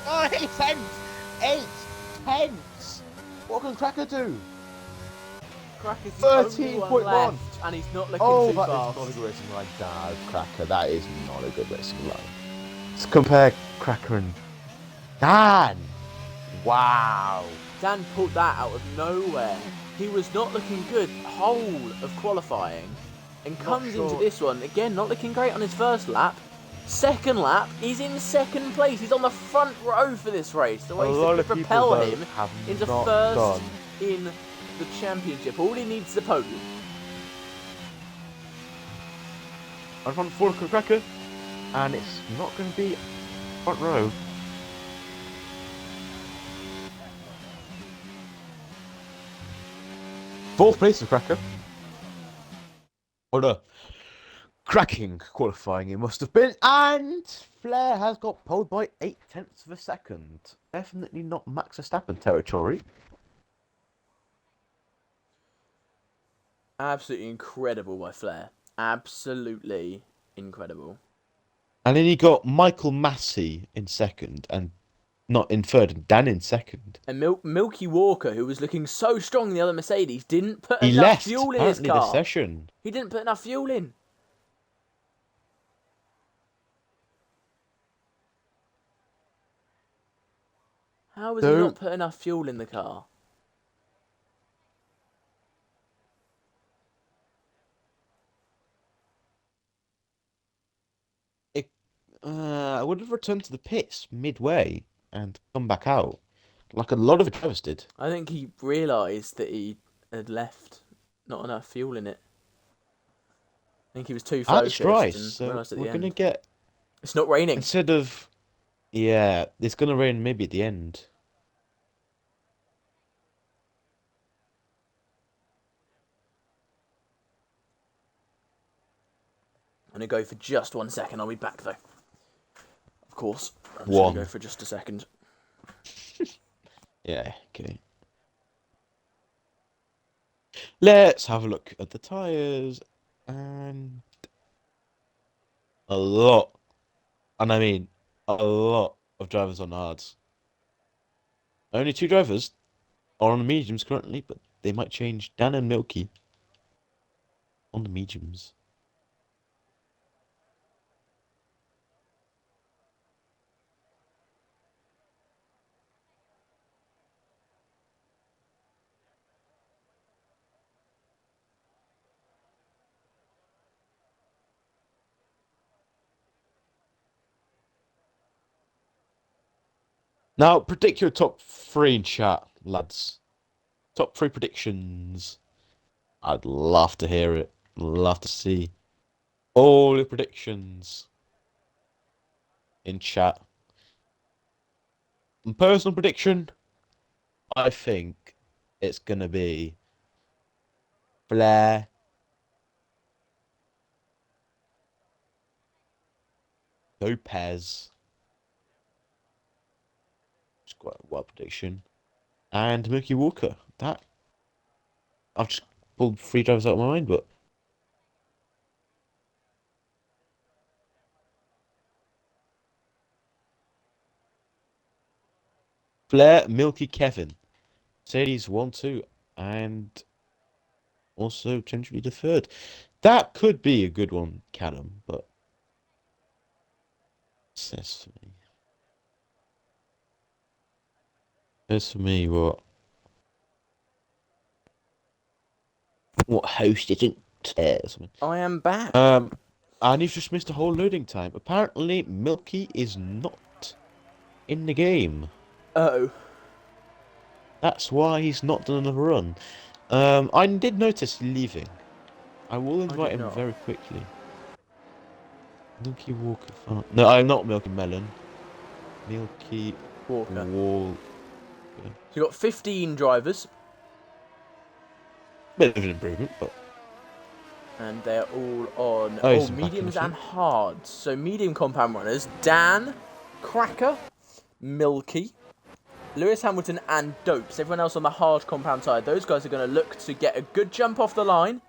Oh, 8 tenths. 8 tenths. What can Cracker do? Cracker's the only 13.1. one left, and he's not looking Oh, too that fast. is not a good racing line. Dad, Cracker, that is not a good racing line. Let's compare Cracker and Dan. Wow. Dan pulled that out of nowhere. He was not looking good whole of qualifying, and comes sure. into this one again not looking great on his first lap. Second lap, he's in second place. He's on the front row for this race. The A way lot to of people, propel though, him have into not first done. in the championship. All he needs is a podium. I'm front for Cracker, and it's not going to be front row. Fourth place for Cracker. What a cracking qualifying it must have been. And Flair has got poled by 8 tenths of a second. Definitely not Max Verstappen territory. Absolutely incredible by Flair. Absolutely incredible. And then you got Michael Massey in second, and not in third, and Dan in second. And Milky Walker, who was looking so strong in the other Mercedes, didn't put He enough left fuel in his apparently car. the session. He didn't put enough fuel in. How has he not put enough fuel in the car? I would have returned to the pits midway and come back out, like a lot of drivers did. I think he realised that he had left not enough fuel in it. I think he was too And focused it's dry, and so realised at we're the gonna end. get It's not raining. instead of it's gonna rain maybe at the end. I'm going to go for just 1 second. I'll be back though. Of course. I'm just One. going to go for just a second. Yeah, okay. Let's have a look at the tyres, and a lot, and I mean a lot of drivers on hards. Only 2 drivers are on the mediums currently, but they might change. Dan and Milky on the mediums. Now, predict your top three in chat, lads. Top three predictions. I'd love to hear it. Love to see all your predictions in chat. And personal prediction, I think it's gonna be Flair, Lopez. It's quite a wild prediction. And Mookie Walker. That I've just pulled three drivers out of my mind, but Flair, Milky, Kevin. Mercedes 1, 2, and also potentially the third. That could be a good one, Callum, but says for me. Says for me what host isn't something. I am back. And you've just missed a whole loading time. Apparently, Milky is not in the game. Uh-oh. That's why he's not done another run. I did notice leaving. I will invite him very quickly. Milky Walker. No, I'm not Milky Melon. Milky Walker. Wall. So you've got 15 drivers. Bit of an improvement, but. And they're all on mediums and hards. So medium compound runners, Dan, Cracker, Milky, Lewis Hamilton and Dopes. Everyone else on the hard compound side. Those guys are going to look to get a good jump off the line.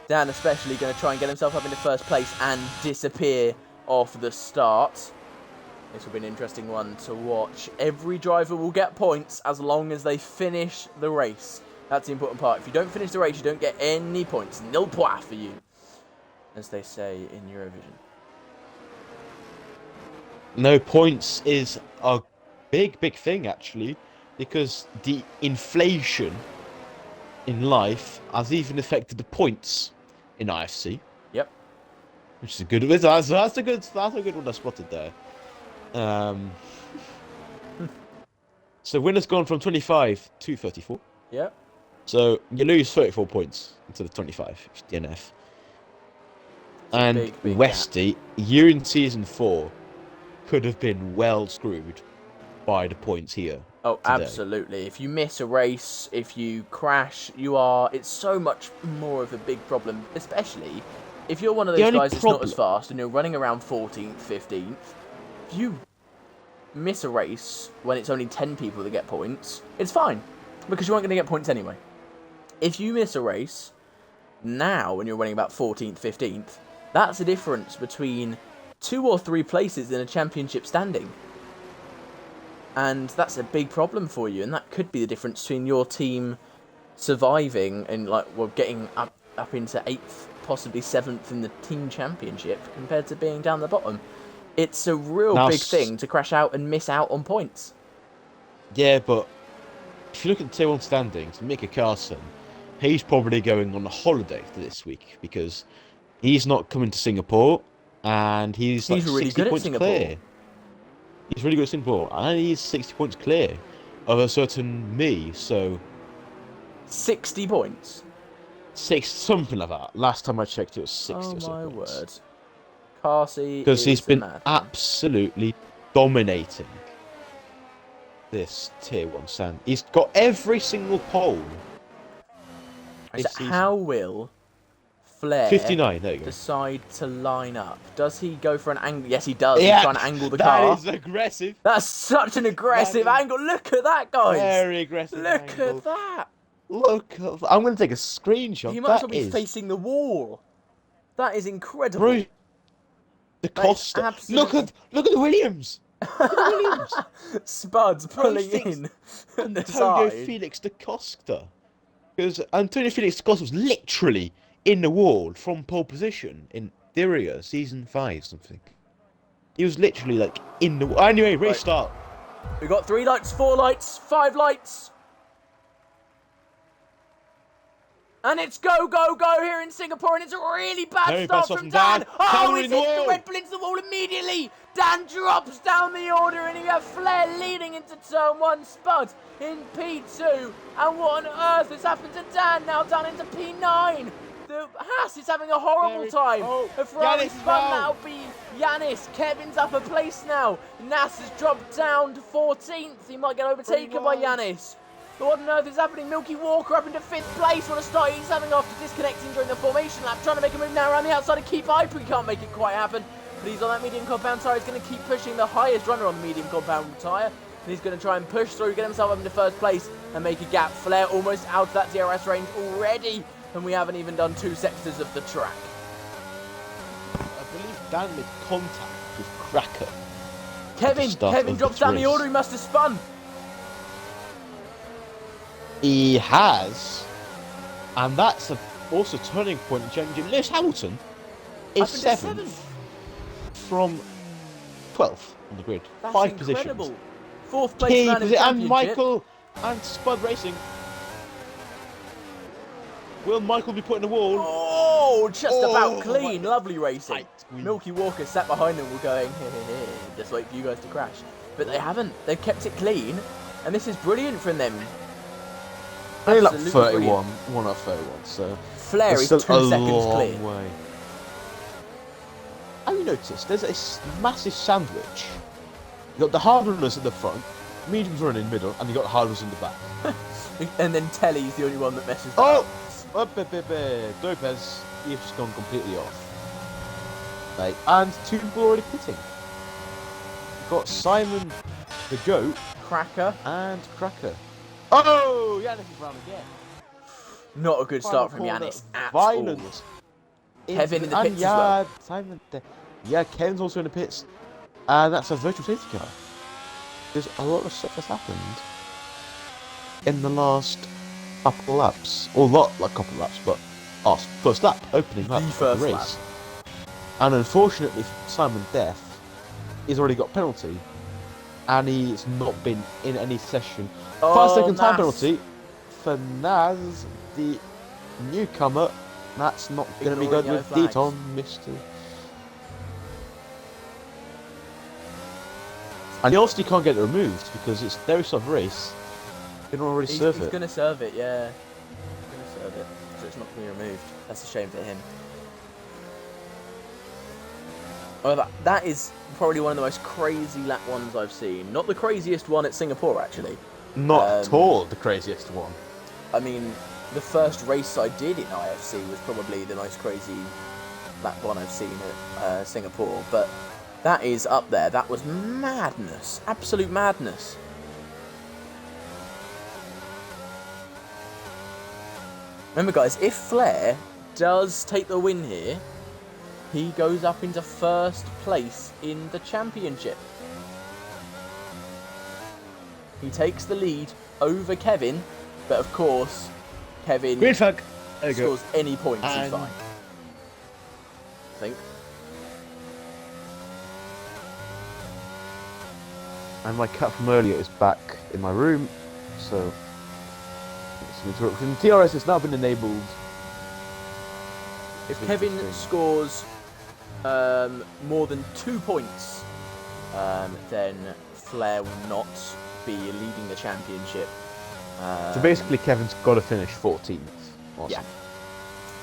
Dan especially going to try and get himself up into first place and disappear off the start. This will be an interesting one to watch. Every driver will get points as long as they finish the race. That's the important part. If you don't finish the race, you don't get any points. Nil point for you, as they say in Eurovision. No points is a big thing, actually, because the inflation in life has even affected the points in IFC. Yep. Which is a good. That's a good one I spotted there. So winner's gone from 25 to 34. Yep. So you lose 34 points into the 25 DNF. And big Westy, you in season 4 could have been well screwed by the points here. Oh, today. Absolutely. If you miss a race, if you crash, it's so much more of a big problem, especially if you're one of those guys that's not as fast and you're running around 14th, 15th. If you miss a race when it's only 10 people that get points, it's fine, because you aren't going to get points anyway. If you miss a race now when you're running about 14th, 15th, that's the difference between 2 or 3 places in a championship standing. And that's a big problem for you, and that could be the difference between your team surviving and getting up into 8th, possibly 7th in the team championship compared to being down the bottom. It's a real big thing to crash out and miss out on points. Yeah, but if you look at the Tier 1 standings, Mika Carson, he's probably going on a holiday this week because he's not coming to Singapore, and he's like really 60 good points at Singapore. Clear. He's really good at Singapore, and he's 60 points clear of a certain me, so... 60 points? Something like that. Last time I checked, it was 60 or something. Oh my word. Carsey because he's been madman. absolutely dominating this Tier 1 stand. He's got every single pole. So how will Flair 59, there you go. decide to line up? Does he go for an angle? Yes, he does. Yeah, he's trying to angle the car. That is aggressive. That's such an aggressive angle. Look at that, guys. Very aggressive Look at that. I'm going to take a screenshot. He might as well be facing the wall. That is incredible. Bro, the Costa. Look at the Williams. Spuds pulling in. Antonio Felix da Costa. Because Antonio Felix da Costa was literally in the wall from pole position in Diria, season 5 something. He was literally like in the wall. Anyway, restart. We got 3 lights, 4 lights, 5 lights. And it's go here in Singapore, and it's a really bad start from Dan. Oh, he's hit the Red Bull into the wall immediately. Dan drops down the order, and you have Flair leading into turn 1, Spud in P2. And what on earth has happened to Dan? Now down into P9. The Haas is having a horrible time. A Ferrari spun, that'll be Yanis. Kevin's up a place now. Nas has dropped down to 14th. He might get overtaken by Yanis. But what on earth is happening? Milky Walker up into 5th place. What a start he's having after disconnecting during the formation lap. Trying to make a move now around the outside of Keep Hyper. He can't make it quite happen. But he's on that medium compound tyre. He's going to keep pushing, the highest runner on the medium compound tyre. And he's going to try and push through, get himself up into 1st place and make a gap. Flair almost out of that DRS range already. And we haven't even done 2 sectors of the track. I believe Dan made contact with Cracker. Kevin drops down the order. He must have spun. He has, and that's also turning point in championship. Lewis Hamilton is 7th from 12th on the grid. That's 5 incredible. positions. 4th place man in the and championship. Michael and Spud Racing. Will Michael be put in the wall? Oh, just about clean. Lovely racing. Milky Walker sat behind them, going, just wait for you guys to crash. But they haven't. They've kept it clean, and this is brilliant from them. They're like Absolutely 31, brilliant. 1 out of 31, so Flair is 2 still a seconds long clear. way. Have you noticed there's a massive sandwich? You got the hard runners in the front, mediums running in the middle, and you got the hard runners in the back. And then Telly's the only one that messes up. Lopez, he's just gone completely off. Right. And 2 people already pitting. You've got Simon the Goat, Cracker. and Cracker. Oh, Yanis is round again. Not a good start from Final Yanis corner, at violence. all. Kevin in the And pits as well. Simon, Kevin's also in the pits. And that's a virtual safety car. There's a lot of stuff that's happened in the last couple of laps. Or not like couple of laps, but our first lap, opening lap of the race. And unfortunately for Simon Death, he's already got a penalty. And he's not been in any session. 5-second time penalty for Naz, the newcomer. That's not going to be good with Deton, Mr. And he also can't get it removed because it's a very soft race. He can already serve it. He's going to serve it, yeah. He's going to serve it, so it's not going to be removed. That's a shame for him. However, that is probably one of the most crazy lap ones I've seen. Not the craziest one at Singapore, actually. Not at all the craziest one. I mean, the first race I did in IFC was probably the most crazy lap one I've seen at Singapore. But that is up there. That was madness. Absolute madness. Remember, guys, if Flair does take the win here, he goes up into 1st place in the championship. He takes the lead over Kevin, but of course, Kevin Green flag. scores any points, he's And- fine. I think. And my cat from earlier is back in my room, so some interruption. TRS has now been enabled. If Kevin scores more than 2 points, then Flair will not be leading the championship. So basically, Kevin's got to finish 14th. Yeah.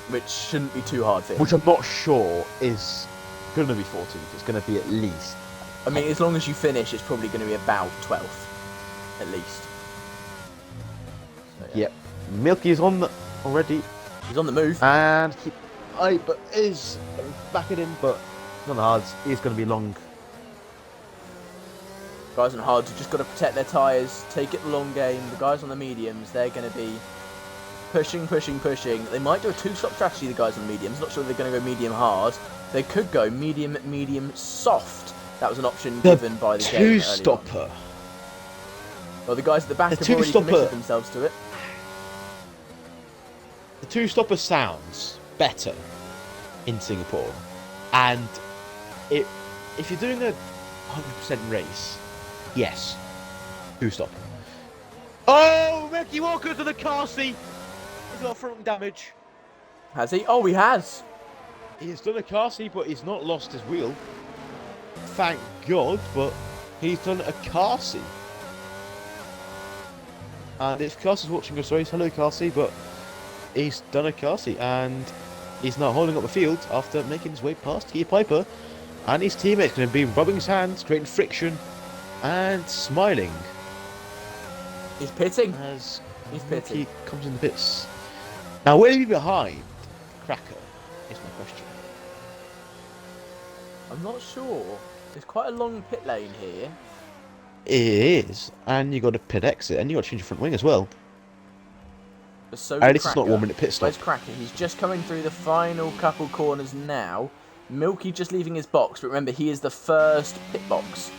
Which shouldn't be too hard for him. Which I'm not sure is going to be 14th. It's going to be at least. I mean, as long as you finish, it's probably going to be about 12th, at least. So, yeah. Yep. Milky's on the, already. He's on the move. And but is backing in, but not the hards. He's going to be long. Guys on hards have just got to protect their tyres, take it the long game. The guys on the mediums, they're going to be pushing. They might do a 2-stop strategy, the guys on the mediums. Not sure they're going to go medium hard. They could go medium soft. That was an option given by the game earlier on. 2-stopper. Well, the guys at the back have already committed themselves to it. The 2-stopper sounds better in Singapore. And if you're doing a 100% race, yes, 2-stopper. Oh, Milky Walker to the car seat. He's got front damage. Has he? Oh, he has. He's done a car seat, but he's not lost his wheel. thank God, but he's done a Carsey. And if Carsey's watching us race, hello Carsey, but he's done a Carsey and he's now holding up the field after making his way past T Piper and his teammates going to be rubbing his hands, creating friction and smiling He's pitting. as He's pitting. he comes in the pits. Now, will he be behind Cracker? Is my question. I'm not sure. There's quite a long pit lane here. It is, and you got a pit exit, and you got to change your front wing as well. But so And does this is not Cracker. 1 minute pit stop. Where's Cracker? He's just coming through the final couple corners now. Milky just leaving his box, but remember, he is the first pit box.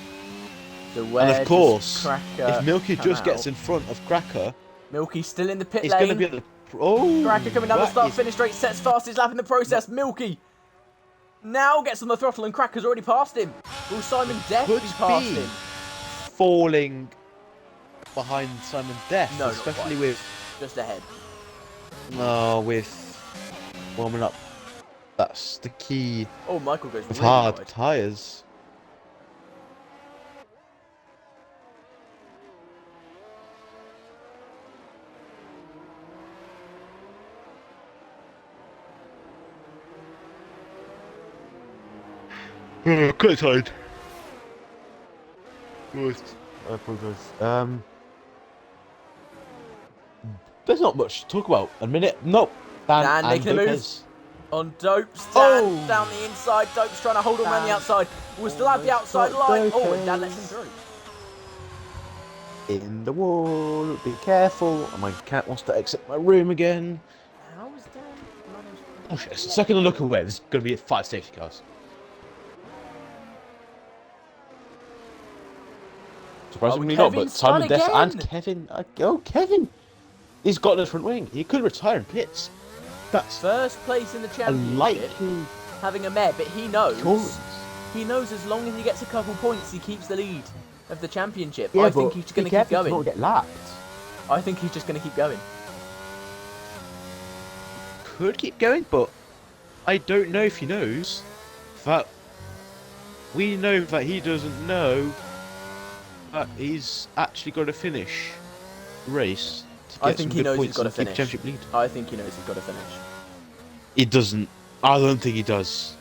So where And of course, does Cracker if Milky come just out? gets in front of Cracker, Milky's still in the pit he's lane. going to be at the... Oh! Cracker coming down the that start is- finish straight, sets fastest lap in the process. Milky now gets on the throttle and Cracker's already passed him. Will Simon Death Could be past be him? falling behind Simon Death, No, not especially quite. with... Just ahead. No, with warming up. That's the key Oh, Michael goes of really hard wide. tyres. Quite tired. I apologise. There's not much to talk about. A minute. Nope. Dan and making a move. Lopez. On Dopes, Dan Oh! down the inside. Dopes trying to hold him around the Dan outside. We'll still have the outside got line. Oh, and Dan Dopes. lets him through. In the wall. Be careful. My cat wants to exit my room again. How is Dan managed? Oh shit. It's the second I look away, there's going to be 5 safety cars. Surprisingly not, but Kevin's Simon done Death and again. Kevin. Oh, Kevin! He's got a front wing. He could retire in pits. That's First place in the a championship, likely having a mare, but he knows. occurrence. He knows as long as he gets a couple points, he keeps the lead of the championship. Yeah, I think he's going to keep going. Not get lapped. I think he's just going to keep going. Could keep going, but I don't know if he knows that we know that he doesn't know that he's actually got to finish the race. To I get think some he good knows he's points got to and keep finish. championship lead. I think he knows he's got to finish. He doesn't. I don't think he does.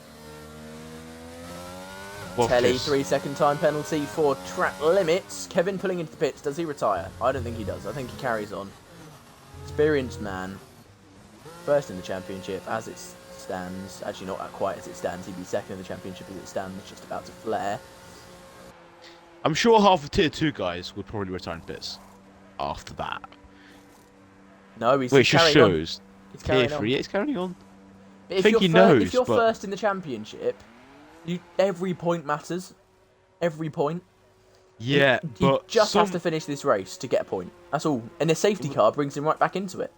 Well, Telly, Chris, 3-second time penalty for track limits. Kevin pulling into the pits. Does he retire? I don't think he does. I think he carries on. Experienced man. First in the championship as it stands. Actually, not quite as it stands. He'd be second in the championship as it stands. Just about to flare. I'm sure half the tier 2 guys would probably retire in pits after that. No, he's Which just carrying on. shows He's tier carrying 3. on. Yeah, he's carrying on. But if think you're he if knows, you're but- first in the championship, every point matters. Every point. Yeah, He but just some... has to finish this race to get a point. That's all. And a safety car brings him right back into it.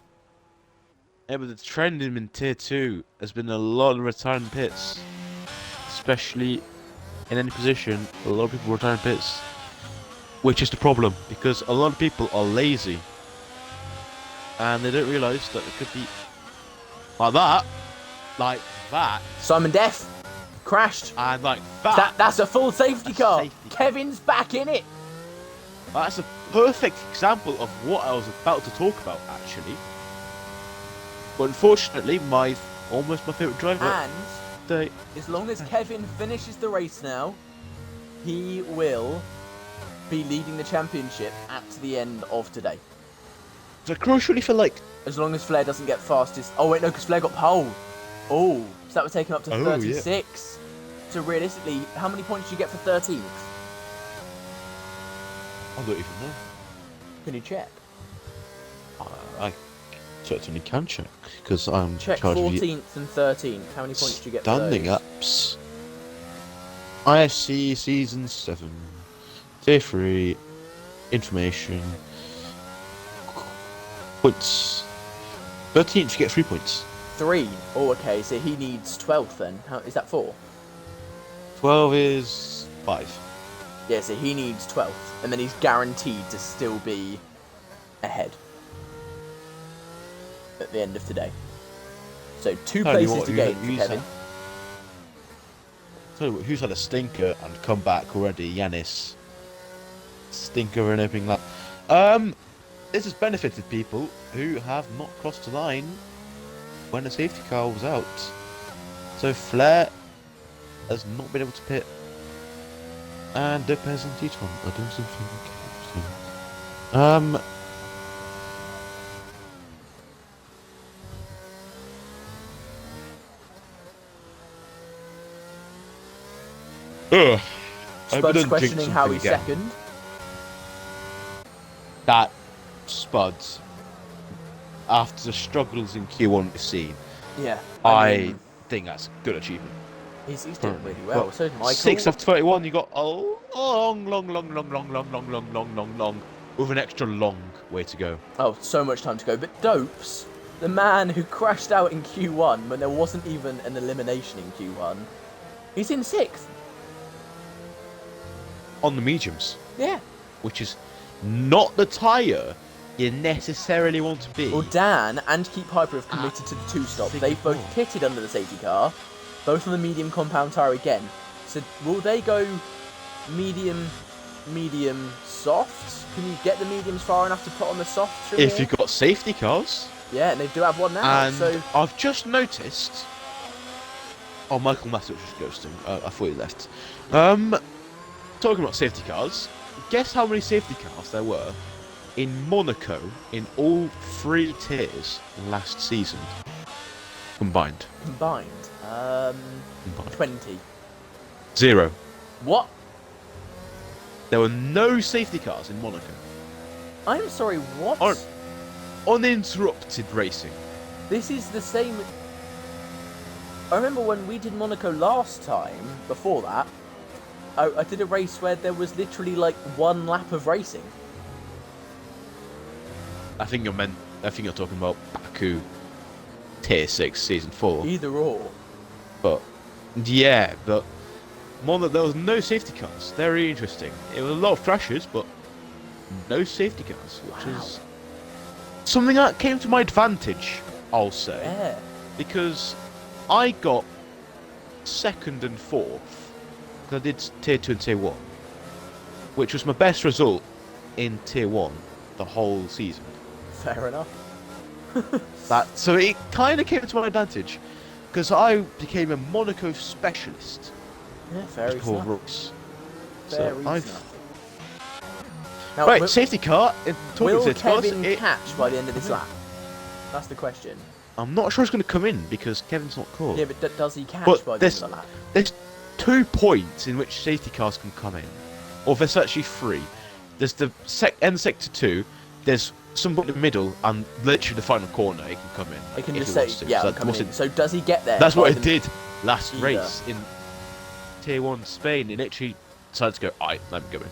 Yeah, but the trend in tier 2 has been a lot of retiring pits. Especially in any position, a lot of people retire in pits. Which is the problem, because a lot of people are lazy. And they don't realise that it could be like that, Simon Death crashed. and like that. That's a full safety That's a car. safety car. Kevin's back in it. That's a perfect example of what I was about to talk about, actually. But unfortunately, almost my favourite driver And today. as long as Kevin finishes the race now, he will be leading the championship at the end of today. So crucially for like, As long as Flair doesn't get fastest. Oh wait, no, because Flair got pole. Oh, so that would take him up to Oh, yeah. 36. So realistically, how many points do you get for 13th? I don't even know. Can you check? I certainly can check because I'm Check charged with 14th and 13th. How many points do you get for standing those? ups. IFC season 7, tier 3, information, points. 13th you get 3 points. 3. Oh, okay. So he needs 12th then. How is that 4? 12 is 5. Yeah. So he needs 12th, and then he's guaranteed to still be ahead at the end of today. So 2 Tell you places what, to you- gain for you Kevin. So who's had a stinker and come back already? Yanis. Stinker in opening lap. This has benefited people who have not crossed the line when the safety car was out. So Flair has not been able to pit. And Lopez and Titon are doing something interesting. Spud's questioning how he's second. That Spuds, after the struggles in Q1 we've seen, Yeah, I think that's a good achievement. He's doing really well. So Michael. 6 of 21, you got a long, with an extra long way to go. Oh, so much time to go. But Dopes, the man who crashed out in Q1 when there wasn't even an elimination in Q1, he's in 6th. On the mediums. Yeah. Which is not the tyre you necessarily want to be. Well, Dan and Keep Hyper have committed to the 2-stop. They've both pitted under the safety car, both on the medium compound tyre again. So will they go medium, soft? Can you get the mediums far enough to put on the soft? If you've got safety cars. Yeah, and they do have one now. And so I've just noticed. Oh, Michael Massett was just ghosting. I thought he left. Talking about safety cars, guess how many safety cars there were in Monaco in all 3 tiers last season combined? Combined. 20. 0. What? There were no safety cars in Monaco. I'm sorry, what? Uninterrupted racing. This is the same. I remember when we did Monaco last time, before that, I did a race where there was literally like 1 lap of racing. I think you're talking about Baku Tier 6 Season 4. Either or. But yeah, there was no safety cars. Very interesting. It was a lot of crashes, but no safety cars, which is something that came to my advantage, I'll say. Yeah. Because I got 2nd and 4th. I did Tier 2 and Tier 1, which was my best result in Tier 1 the whole season. Fair enough. So it kind of came to my advantage, because I became a Monaco specialist. Yeah, fair enough. Fair enough. Now, right, safety car. Will Kevin catch by the end of this lap? That's the question. I'm not sure it's going to come in because Kevin's not caught. Yeah, but does he catch by the end of the lap? There's 2 points in which safety cars can come in, or there's actually 3. There's the end sector 2. There's somebody in the middle, and literally the final corner he can come in. He can just say, "Yeah, I'm coming in." So does he get there? That's what it did last race in Tier 1 Spain. He literally decided to go, "Alright, let me go in."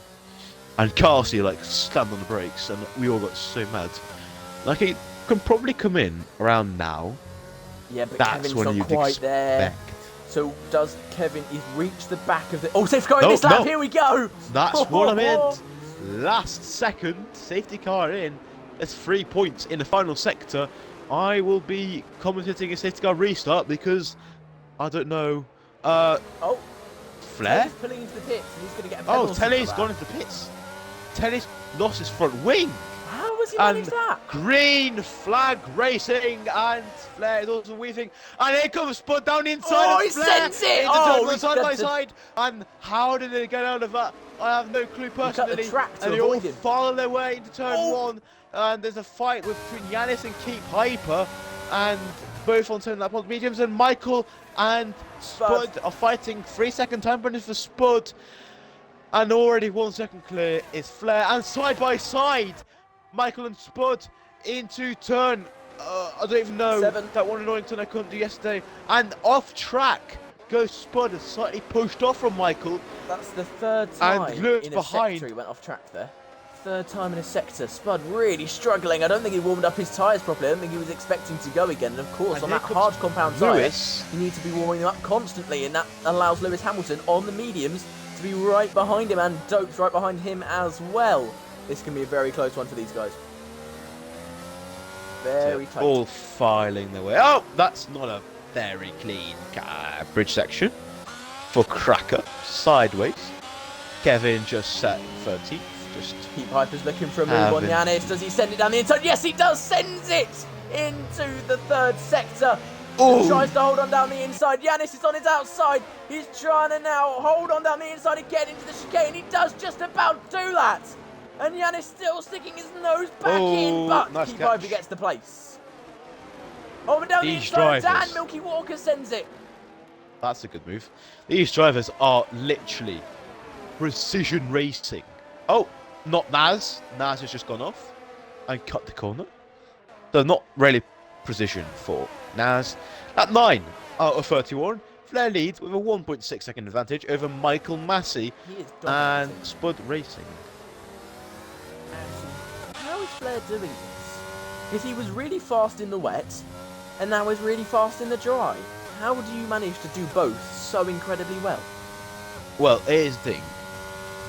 And Carsey slammed on the brakes, and we all got so mad. He can probably come in around now. Yeah, but that's Kevin's when not you'd quite there. So does Kevin? He's reached the back of the. Oh, safety car in this lap. Here we go. That's what I meant. Last second, safety car in. There's 3 points in the final sector. I will be commentating a safety car restart because I don't know. Flair? Telly's pulling into the pits and he's going to get a penalty. Oh, Telly's gone into the pits. Telly's lost his front wing. How was he managed that? Green flag racing, and Flair is also weaving. And here comes Spud down the inside of Flair. Sends it! Side by side. And how did they get out of that? I have no clue personally. And they all follow their way into turn 1. And there's a fight between Yanis and Keep Hyper. And both on turn lap on mediums. And Michael and Spud are fighting. 3-second time penalty for Spud. And already 1 second clear is Flair. And side by side, Michael and Spud into turn, I don't even know, 7. That one annoying turn I couldn't do yesterday. And off track goes Spud, slightly pushed off from Michael. That's the 3rd time and Lewis in a behind. sector he went off track there. 3rd time in a sector. Spud really struggling. I don't think he warmed up his tyres properly. I don't think he was expecting to go again. And of course, on that hard compound tyre, you need to be warming them up constantly. And that allows Lewis Hamilton on the mediums to be right behind him. And Dope's right behind him as well. This can be a very close one for these guys. Very tight. All filing their way. Oh, that's not a very clean bridge section. for Cracker, sideways. Kevin just sat 13th, just Pete Piper's looking for a move on Yanis. Does he send it down the inside? Yes, he does. Sends it into the third sector. Oh. Tries to hold on down the inside. Yanis is on his outside. He's trying to now hold on down the inside and get into the chicane. He does just about do that. And Yanis still sticking his nose back in, but nice Pete catch. Piper gets the place. Over down the inside, Dan Milky Walker sends it. That's a good move. These drivers are literally precision racing. Oh, not Naz. Naz has just gone off and cut the corner. So not really precision for Naz. At 9 out of 31, Flair leads with a 1.6 second advantage over Michael Massey and Spud Racing. How is Flair doing this? Because he was really fast in the wet, and now is really fast in the dry. How do you manage to do both so incredibly well? Well, here's the thing.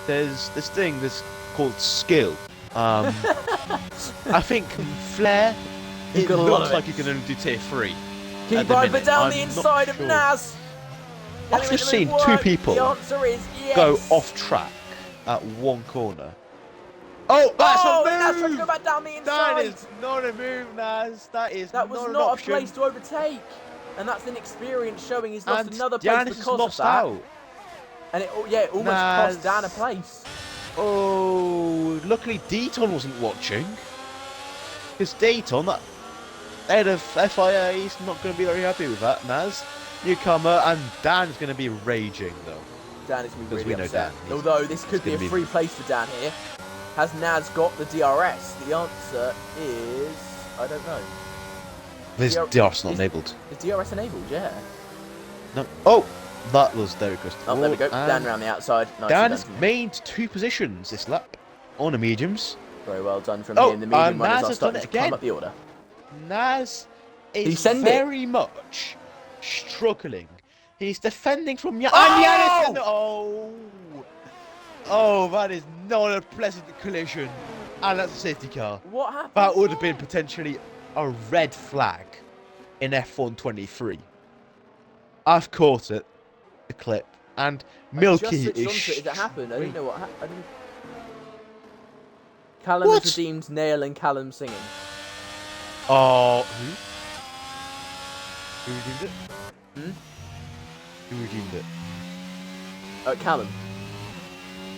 There's this thing that's called skill. I think Flair, it looks like he can only do tier 3. Keep Piper down the inside of Naz. I've just seen two people The answer is yes. go off track at one corner. Oh, that's a move! Naz trying to go back down the inside. That is not a move, Naz. That was not a place to overtake. And that's an experience showing he's lost another place Giannis because of that. Out. And it almost cost Dan a place. Oh, luckily Dayton wasn't watching. Because Dayton, that head of FIA, he's not going to be very happy with that, Naz. Newcomer, and Dan's going to be raging, though. Dan is going to be really upset. Although this could be a free place for Dan here. Has Naz got the DRS? The answer is... I don't know. This DRS not enabled. Is DRS enabled? Yeah. No. Oh! That was very close. Oh, there we go. Dan around the outside. Nice. Dan's made 2 positions this lap on the mediums. Very well done from him. The medium runners are starting to climb up the order. Naz is very much struggling. He's defending from Yanis. Oh, that is not a pleasant collision. And that's a safety car. What happened? That would have been potentially a red flag in F1 23. I've caught it. The clip, and Milky is it happened. I didn't know what happened. Callum has redeemed Nail and Callum singing. Oh, who redeemed it? Who redeemed it? Callum.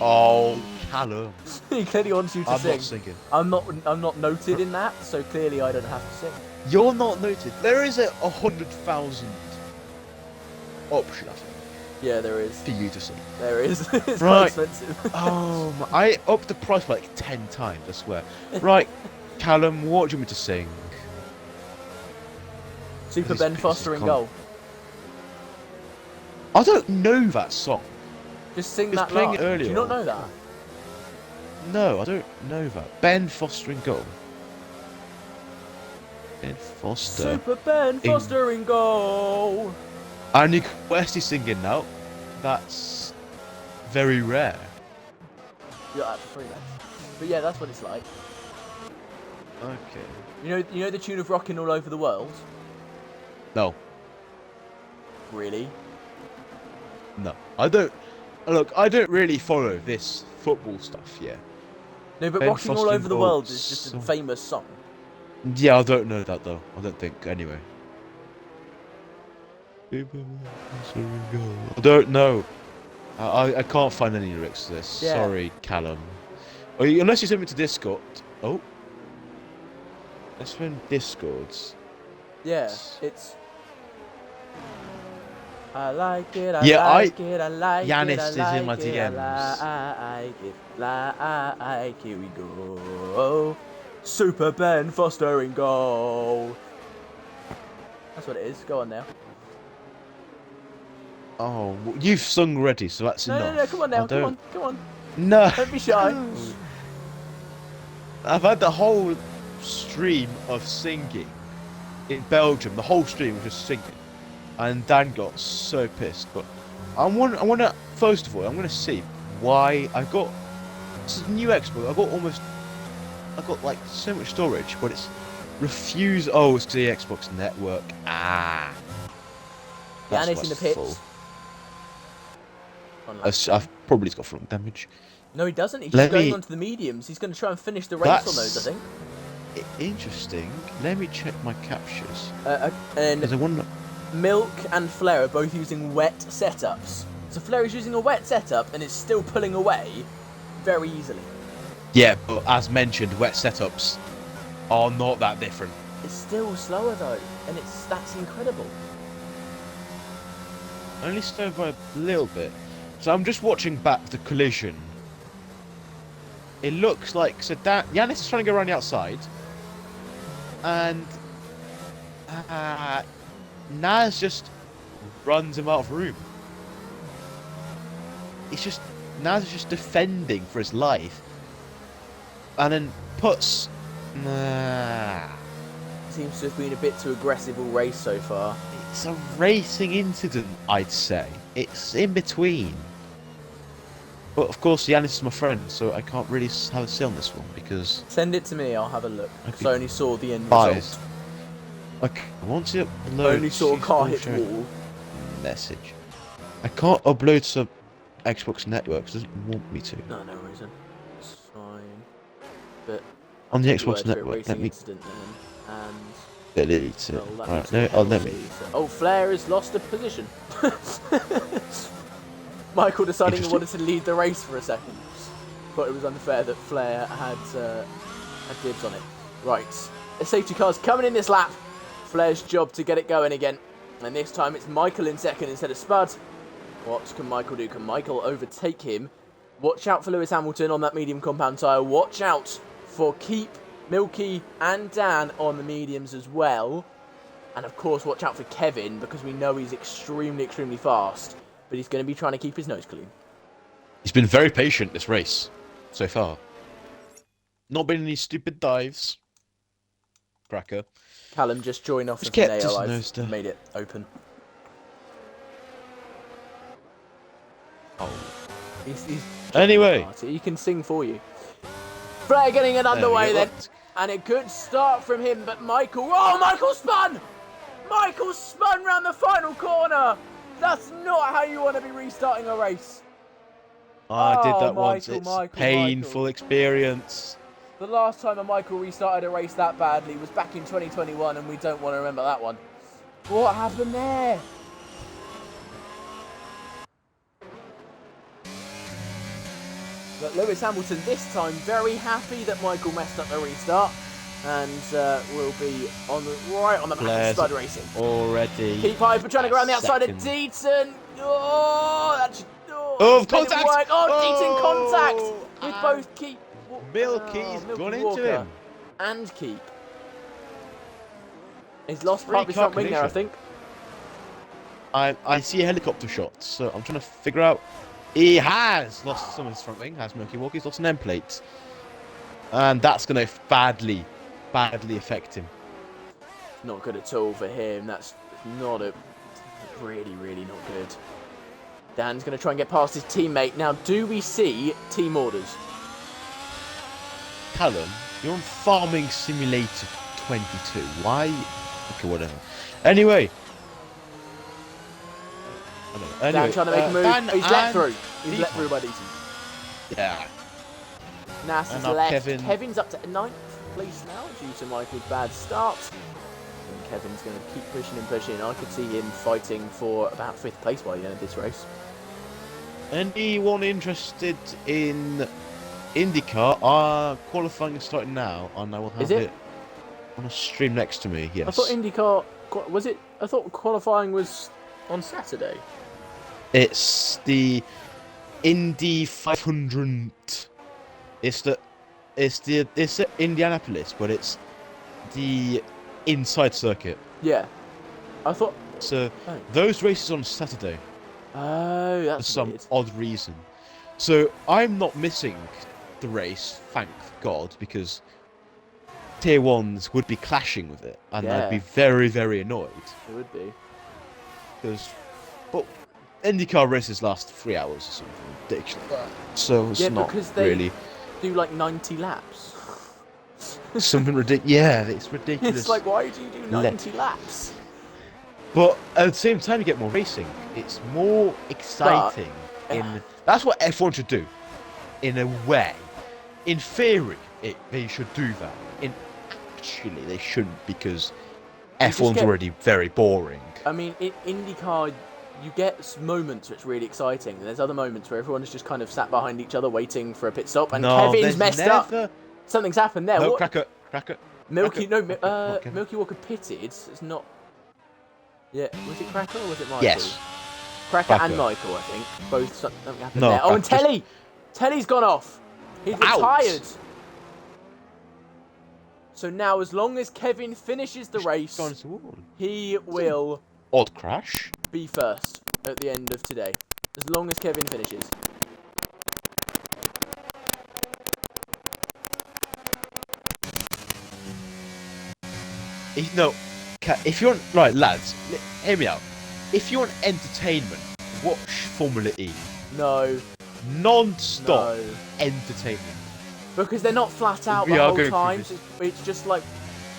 Oh, Callum. He clearly wants you to sing. I'm not singing. I'm not noted in that, so clearly I don't have to sing. You're not noted. There is a 100,000 option, I think. Yeah, there is. For you to sing. There is. It's quite expensive. I upped the price by like 10 times, I swear. Right, Callum, what do you want me to sing? Super Ben Foster in goal. I don't know that song. Just sing that line. Do you not know that? No, I don't know that. Ben Foster in goal. Ben Foster. Super Ben Foster in goal. And Nick West is singing now. That's very rare. You got that for free then. But yeah, that's what it's like. Okay. You know the tune of Rockin' All Over the World? No. Really? No. I don't. Look, I don't really follow this football stuff, yeah. No, but Rockin' All Over the World is just a famous song. Yeah, I don't know that though. I don't think. Anyway. I don't know. I can't find any lyrics to this. Yeah. Sorry, Callum. Unless you send me to Discord. Oh. Let's find Discords. Yeah, it's... I like it, I like it, I like Yanis it, I is like in my it, DMs. I like it, here we go. Super Ben Foster in goal. That's what it is, go on now. Oh, you've sung already, so that's enough. No, come on now, come on. No. Don't be shy. I've had the whole stream of singing in Belgium. The whole stream was just singing. And Dan got so pissed. But I want to, first of all, I'm going to see why I got... This is a new Xbox. I got like so much storage, but it's refused. Oh, it's the Xbox network. Yanis in the pits. on lap 10. I've probably got front damage. No, he doesn't. He's Let just going me- on to the mediums. He's going to try and finish the race on those, I think. Interesting. Let me check my captures. And Because I wonder. Milk and Flair are both using wet setups. So Flair is using a wet setup and is still pulling away very easily. Yeah, but as mentioned, wet setups are not that different. It's still slower though, and that's incredible. Only slow by a little bit. So I'm just watching back the collision. It looks like Yanis is trying to go around the outside, and Naz just runs him out of room. Naz is just defending for his life, and then puts. Seems to have been a bit too aggressive all race so far. It's a racing incident, I'd say. It's in between. But of course, Yanis is my friend, so I can't really have a say on this one because. Send it to me, I'll have a look. Okay. So I only saw the end Biased. result. Okay, once it I uploads, only saw a car hit wall. message. I can't upload to Xbox Network because it doesn't want me to. No reason. It's fine. But On the word Xbox for a Network, racing let me incident then. And delete it. well, that Right, was no, a let me. penalty, so- Oh, Flair has lost a position. Michael deciding he wanted to lead the race for a second. But it was unfair that Flair had dibs on it. Right. The safety car's coming in this lap. Flair's job to get it going again. And this time it's Michael in second instead of Spud. What can Michael do? Can Michael overtake him? Watch out for Lewis Hamilton on that medium compound tyre. Watch out for Keep, Milky and Dan on the mediums as well. And of course watch out for Kevin because we know he's extremely, extremely fast. But he's going to be trying to keep his nose clean. He's been very patient this race so far. Not been any stupid dives. Cracker. Callum just joined off Just of kept the his nail. nose I've down. made it open. Oh. He's Anyway. he can sing for you. Flair getting it underway There we then. go. And a good start from him, but Michael... Oh, Michael spun! Michael spun round the final corner! That's not how you want to be restarting a race. I did that Michael, once. It's Michael, painful Michael. experience. The last time a Michael restarted a race that badly was back in 2021, and we don't want to remember that one. What happened there? But Lewis Hamilton this time very happy that Michael messed up the restart, and will be right on the back of Flair's Spud Racing. Already. Keep Piper trying to go around the outside of second. Deaton. Oh, that's Oh, it's made it contact! work. Oh, Deaton Oh, contact with and both Keep. Milky's Milky gone Walker into him. and Keep. He's lost Free part of his front wing there, I calculation. think. I see a helicopter shot, so I'm trying to figure out. He has lost some of his front wing, has Milky Walker. He's lost an end plate. And that's going to badly affect him. Not good at all for him. That's not a... Really, really not good. Dan's going to try and get past his teammate. Now, do we see team orders? Callum, you're on Farming Simulator 22. Why? Okay, whatever. Anyway. Dan trying to make a move. Dan He's let and through. He's let Deaton. through by Deaton. Yeah. Nas And is now left. Kevin. Kevin's up to 9th place now due to Michael's bad start. And Kevin's going to keep pushing and pushing. I could see him fighting for about 5th place by the end of this race. Anyone interested in IndyCar? Qualifying is starting now, and I will have Is it? it on a stream next to me. Yes. I thought IndyCar... Was it... I thought qualifying was on Saturday. It's the Indy 500. It's Indianapolis, but it's the inside circuit. Yeah. I thought... So Oh. those races on Saturday Oh, for that's some weird. odd reason. So I'm not missing the race, thank God, because tier ones would be clashing with it, and I'd be Yeah. very, very annoyed. It would be. But IndyCar races last 3 hours or something ridiculous. So it's Yeah, not because they really do like 90 laps. something ridiculous. Yeah, it's ridiculous. It's like, why do you do 90 laps? But at the same time, you get more racing. It's more exciting. That's what F1 should do. In a way, in theory, they should do that. Actually, they shouldn't because F1's already very boring. I mean, in IndyCar, you get moments where it's really exciting, and there's other moments where everyone is just kind of sat behind each other waiting for a pit stop, and Kevin's messed up. Something's happened there. No, what? Cracker. Milky Walker pitted. It's not. Yeah, was it Cracker or was it Michael? Yes. Cracker and Michael, I think. Both something happened there. No, Oh, and Telly! Telly's gone off. He's retired. So now, as long as Kevin finishes the race, he will odd crash be first at the end of today. As long as Kevin finishes. No, if you want, right, lads, hear me out. If you want entertainment, watch Formula E. No. Non-stop entertainment. Because they're not flat out the whole time. It's just like,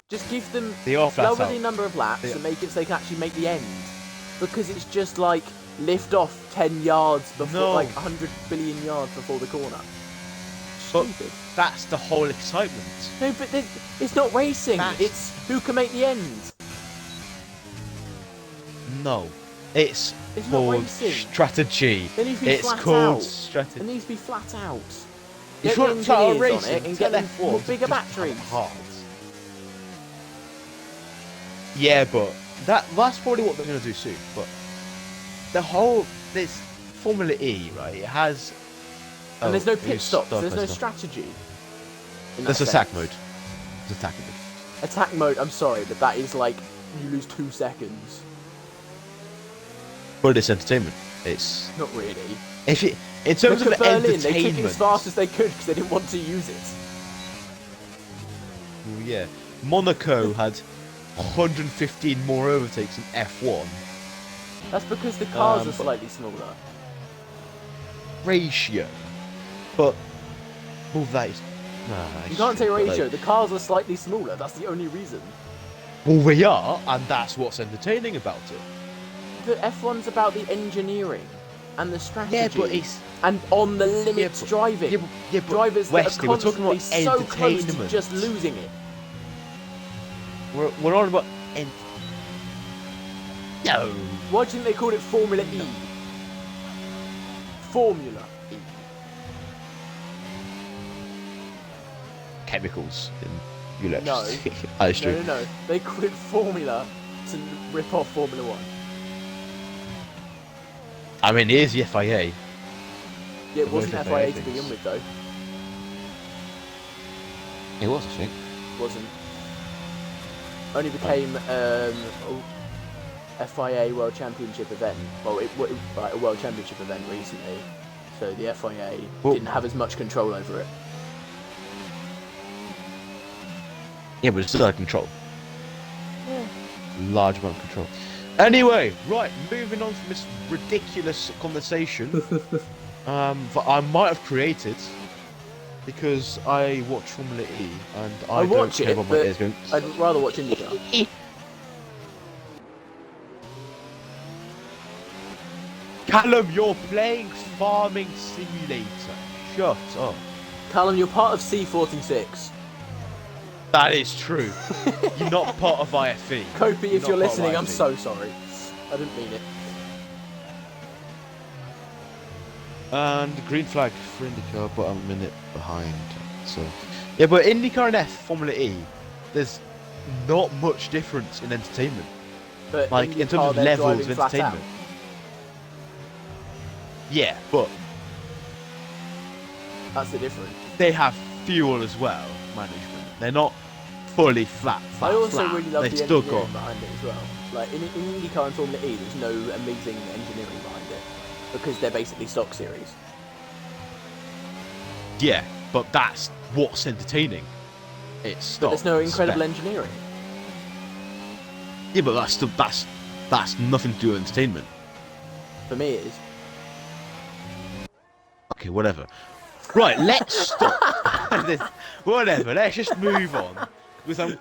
just give them lower the number of laps and make it so they can actually make the end. Because it's just like lift off 10 yards before, like 100 billion yards before the corner. Stupid. That's the whole excitement. No, but it's not racing. It's who can make the end. No, it's called strategy. It's called strategy. It needs to be flat out. If you want flat out racing, and get them bigger batteries. Yeah, but that's probably what they're going to do soon. But this Formula E, right? It has. And there's no pit stops. There's no strategy. There's attack mode. There's attack mode. Attack mode. I'm sorry, but that is like you lose 2 seconds. But it's entertainment. It's not really. In terms of Berlin, entertainment, they took it as fast as they could because they didn't want to use it. Well, yeah, Monaco had 115 more overtakes than F1. That's because the cars are slightly smaller. Ratio, but that is. You can't say ratio. Like, the cars are slightly smaller. That's the only reason. Well, we are, and that's what's entertaining about it. But F1's about the engineering and the strategy. Yeah, but it's and on the limits driving. Yeah, but drivers Wesley, that are constantly so close to just losing it. We're on about No. Why do you think they called it Formula E? Formula E. Chemicals in electricity. No. No. They called it Formula to rip off Formula 1. I mean, here's the FIA. Yeah, it wasn't FIA to begin with, though. It was, I think. Wasn't. Only became FIA World Championship event. Well, a World Championship event recently. So the FIA didn't have as much control over it. Yeah, but it still had control. Yeah. Large amount of control. Anyway, right, moving on from this ridiculous conversation that I might have created because I watch Formula E and I don't care about my ears going. I'd rather watch IndyCar. Callum, you're playing Farming Simulator. Shut up. Callum, you're part of C46. That is true. You're not part of IFC. Kopi, if you're listening, I'm so sorry. I didn't mean it. And green flag for IndyCar, but I'm a minute behind. So, yeah, but IndyCar and Formula E, there's not much difference in entertainment. But like IndyCar, in terms of levels of entertainment. Yeah, but that's the difference. They have fuel as well, management. They're not fully flat. I also really love the engineering behind it as well. Like in IndyCar and Formula E, there's no amazing engineering behind it because they're basically stock series. Yeah, but that's what's entertaining. It's stock. But there's no incredible engineering. Yeah, but that's nothing to do with entertainment. For me, it is. Okay, whatever. Right, let's stop. Whatever, let's just move on. Because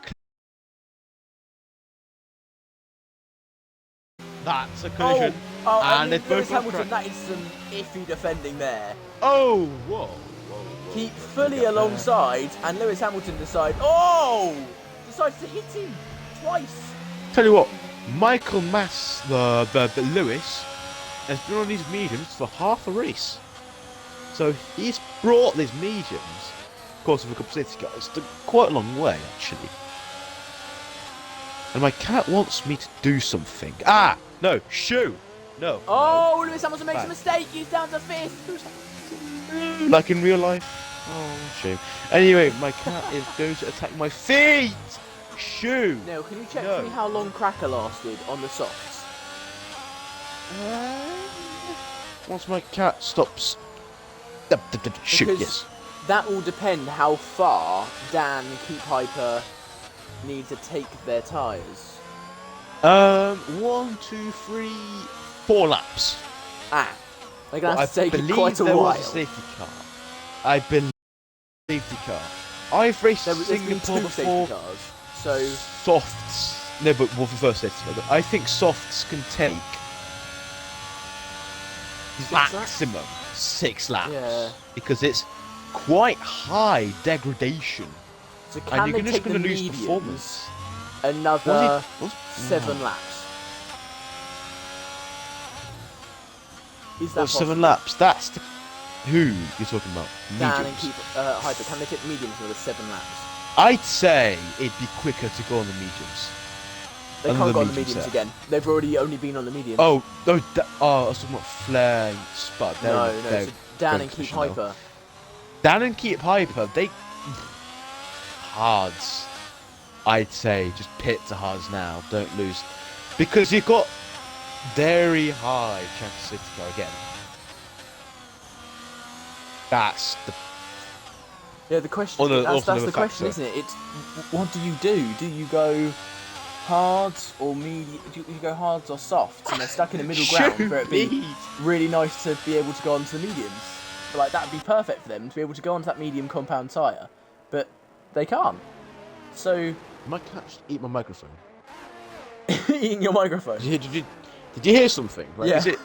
that's a collision. Oh, And they Lewis both got Hamilton, cracked. that is some iffy defending there. Oh, whoa. He fully alongside, and Lewis Hamilton decides to hit him twice. Tell you what, Michael Mass, the Lewis, has been on these mediums for half a race. So he's brought these mediums, of course, with a couple of safety cars, quite a long way, actually. And my cat wants me to do something. Ah! No, shoot! No. Oh, no. Lewis Hamilton makes a mistake. He's down to 5th. Like in real life. Oh, shame. Anyway, my cat is going to attack my feet! Shoo! Now, can you check for me how long Cracker lasted on the softs? Once my cat stops... Shoot, Because yes. that will depend how far Dan and Keep Hyper need to take their tyres. 1, 2, 3, 4 laps. They're going to have to take believe quite a there while. was a safety car. I believe safety car. I've raced There's been Singapore 2 before. safety cars, so... Softs. No, but well, for first safety car. I think softs can take 6 laps? maximum 6 laps. Yeah. Because it's quite high degradation. So And can you're they just take the going to lose mediums performance. another Was 7 laps? Is that Well, 7 laps. That's the... Who you're talking about? Dan and Mediums. Keep Hyper, can they take the mediums another 7 laps? I'd say it'd be quicker to go on the mediums. They Another can't go on the medium mediums set. again. They've already only been on the mediums. Oh, no, I was talking about Flair and Spud. no, so Dan and Keep professional. Hyper. Dan and Keep Hyper, they... Hards. I'd say just pit to hards now. Don't lose. Because you've got very high chance of safety car again. That's the... Yeah, the question. That's the question, isn't it? It's what do? Do you go hards or medium? Do you go hards or softs? And they're stuck in a middle ground where it'd be really nice to be able to go onto the mediums. But, like, that'd be perfect for them to be able to go onto that medium compound tyre, but they can't. So My cat just eat my microphone. eating your microphone. Did you hear something? Like, Yeah. Is it?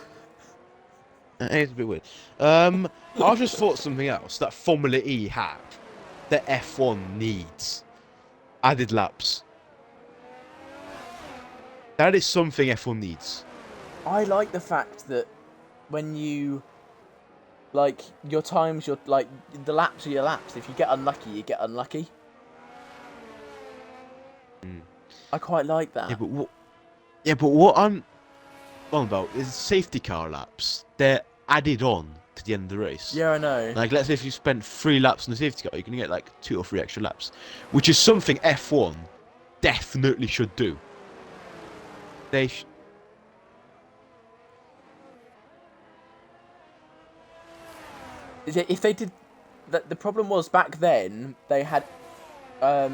It's a bit weird. I just thought something else that Formula E have that F1 needs. Added laps. That is something F1 needs. I like the fact that when you, like, your times, the laps are your laps. If you get unlucky, you get unlucky. I quite like that. Yeah, but what I'm on about is safety car laps. They're added on to the end of the race. Yeah, I know. Like, let's say if you spent 3 laps on the safety car, you can get like 2 or 3 extra laps, which is something F1 definitely should do. They If they did, the problem was back then they had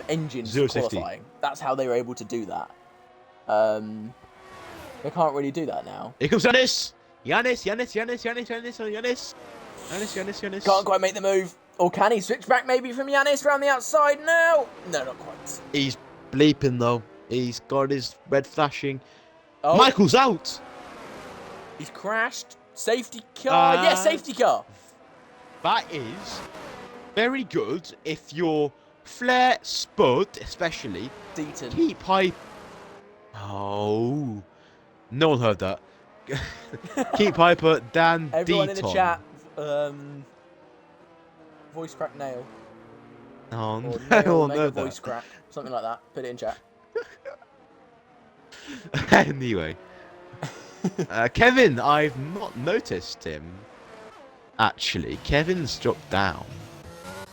engines Zero for safety. qualifying. That's how they were able to do that. They can't really do that now. Here comes Yanis! Yanis! Can't quite make the move. Or can he switch back maybe from Yanis around the outside? No, not quite. He's bleeping though. He's got his red flashing. Oh, Michael's out! he's crashed. Safety car. Yes, safety car. That is very good if you're Flair, Spud, especially. Deaton. Keep hype. Oh, no one heard that. Keep Hyper, Dan, Everyone Deaton. in the chat. Voice crack nail. Oh, Or no nail one mega heard voice that. crack. Something like that. Put it in chat. Anyway, Kevin, I've not noticed him. Actually, Kevin's dropped down.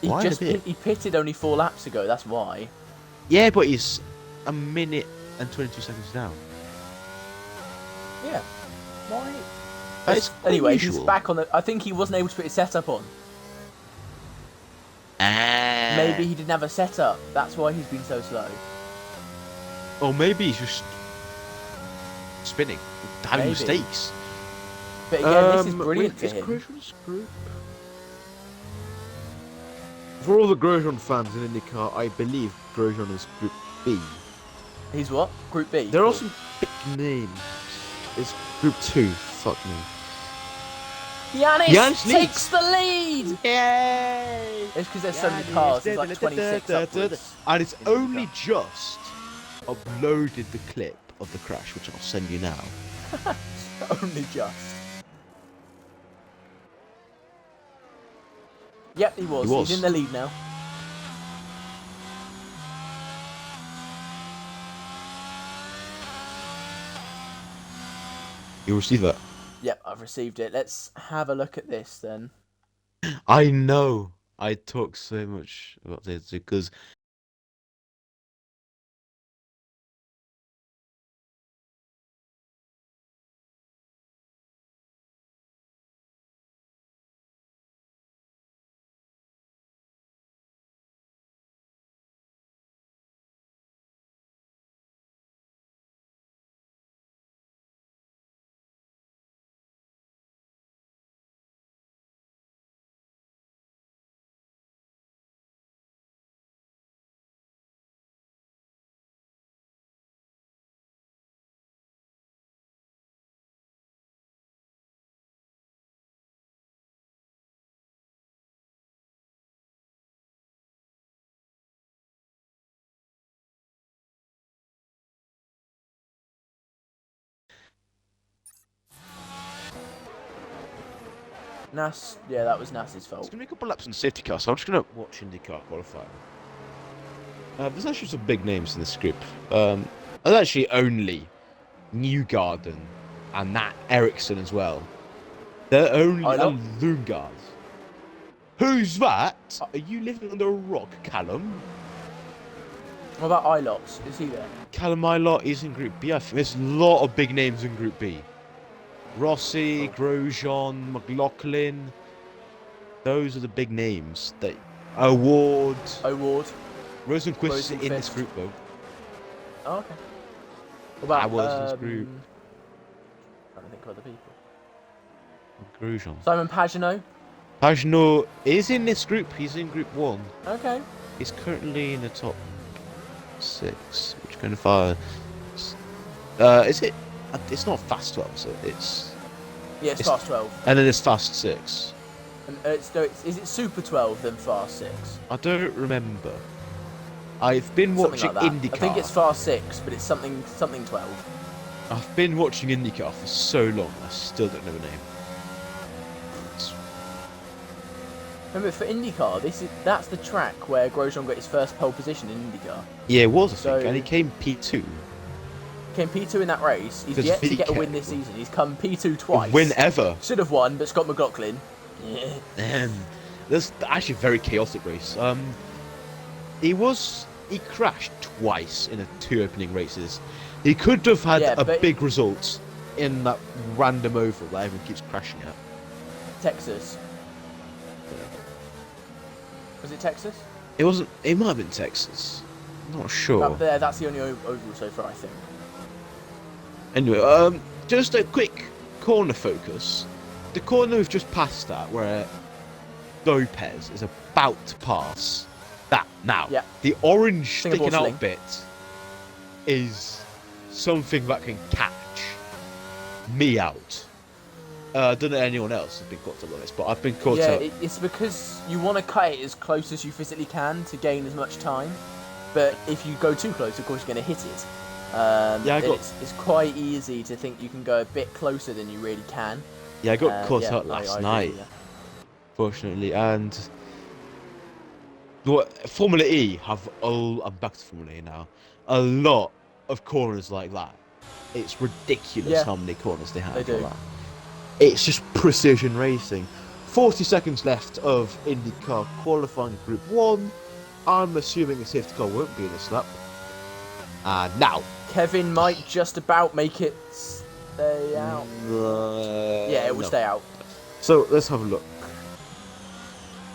Quite a bit. He pitted only 4 laps ago. That's why. Yeah, but he's a minute and 22 seconds down. Yeah. Why? That's Anyway, he's unusual. back on the. I think he wasn't able to put his setup on. Maybe he didn't have a setup. That's why he's been so slow. Or maybe he's just spinning, having Maybe. mistakes. But again, this is brilliant for is him. Grosjean's group? For all the Grosjean fans in IndyCar, I believe Grosjean is Group B. He's what? Group B. There are some big names. It's Group 2. fuck me. Giannis takes the lead! Yay! It's because there's so many cars, there's like 26 upwards. And it's in only IndyCar. just uploaded the clip of the crash, which I'll send you now. Only just. Yep, he was. He's in the lead now. You'll receive that. Yep, I've received it. Let's have a look at this then. I know. I talk so much about this because Nas, yeah, that was Nas's it's fault. going to be a couple laps in the safety car, so I'm just going to watch IndyCar qualify. There's actually some big names in this group. There's actually only Newgarden and Nat Ericsson as well. They're only and Lundgaard. Who's that? Are you living under a rock, Callum? What about Ilots? Is he there? Callum Ilott is in Group B. I think there's a lot of big names in Group B. Rossi, Grosjean, McLaughlin. Those are the big names. Award. Rosenquist is in this group though. Oh, okay. What about I was in this group. I don't think of other people. Grosjean. Simon Pagenaud. Pagenaud is in this group. He's in Group 1. Okay. He's currently in the top 6. Which kind of far? Is it? It's not fast 12, so it's. Yeah, it's fast 12. And then it's fast 6. And is it super 12 then fast 6? I don't remember. I've been watching like IndyCar. I think it's fast 6, but it's something 12. I've been watching IndyCar for so long, I still don't know the name. Remember, for IndyCar, that's the track where Grosjean got his first pole position in IndyCar. Yeah, it was, I think, and he came P2. Came P2 in that race. He's yet to get a win this season. He's come P2 twice. Win ever. Should have won, but Scott McLaughlin. Yeah. That's actually a very chaotic race. He crashed twice in the 2 opening races. He could have had a big result in that random oval that everyone keeps crashing at. Texas. Was it Texas? It wasn't. It might have been Texas. I'm not sure. That's the only oval so far, I think. Anyway, just a quick corner focus. The corner we've just passed at, where Lopez is about to pass that now. Yeah. The orange Singapore sticking sling out bit is something that can catch me out. I don't know anyone else has been caught up on this, but I've been caught up. Yeah, it's because you want to cut it as close as you physically can to gain as much time. But if you go too close, of course, you're going to hit it. It's quite easy to think you can go a bit closer than you really can. Yeah, I got caught up last night, fortunately, and Formula E have I'm back to Formula E now. A lot of corners like that. It's ridiculous how many corners they have. They do. Like that. It's just precision racing. 40 seconds left of IndyCar qualifying Group 1. I'm assuming the safety car won't be in this lap. And now. Kevin might just about make it stay out. Yeah, it will stay out. So, let's have a look.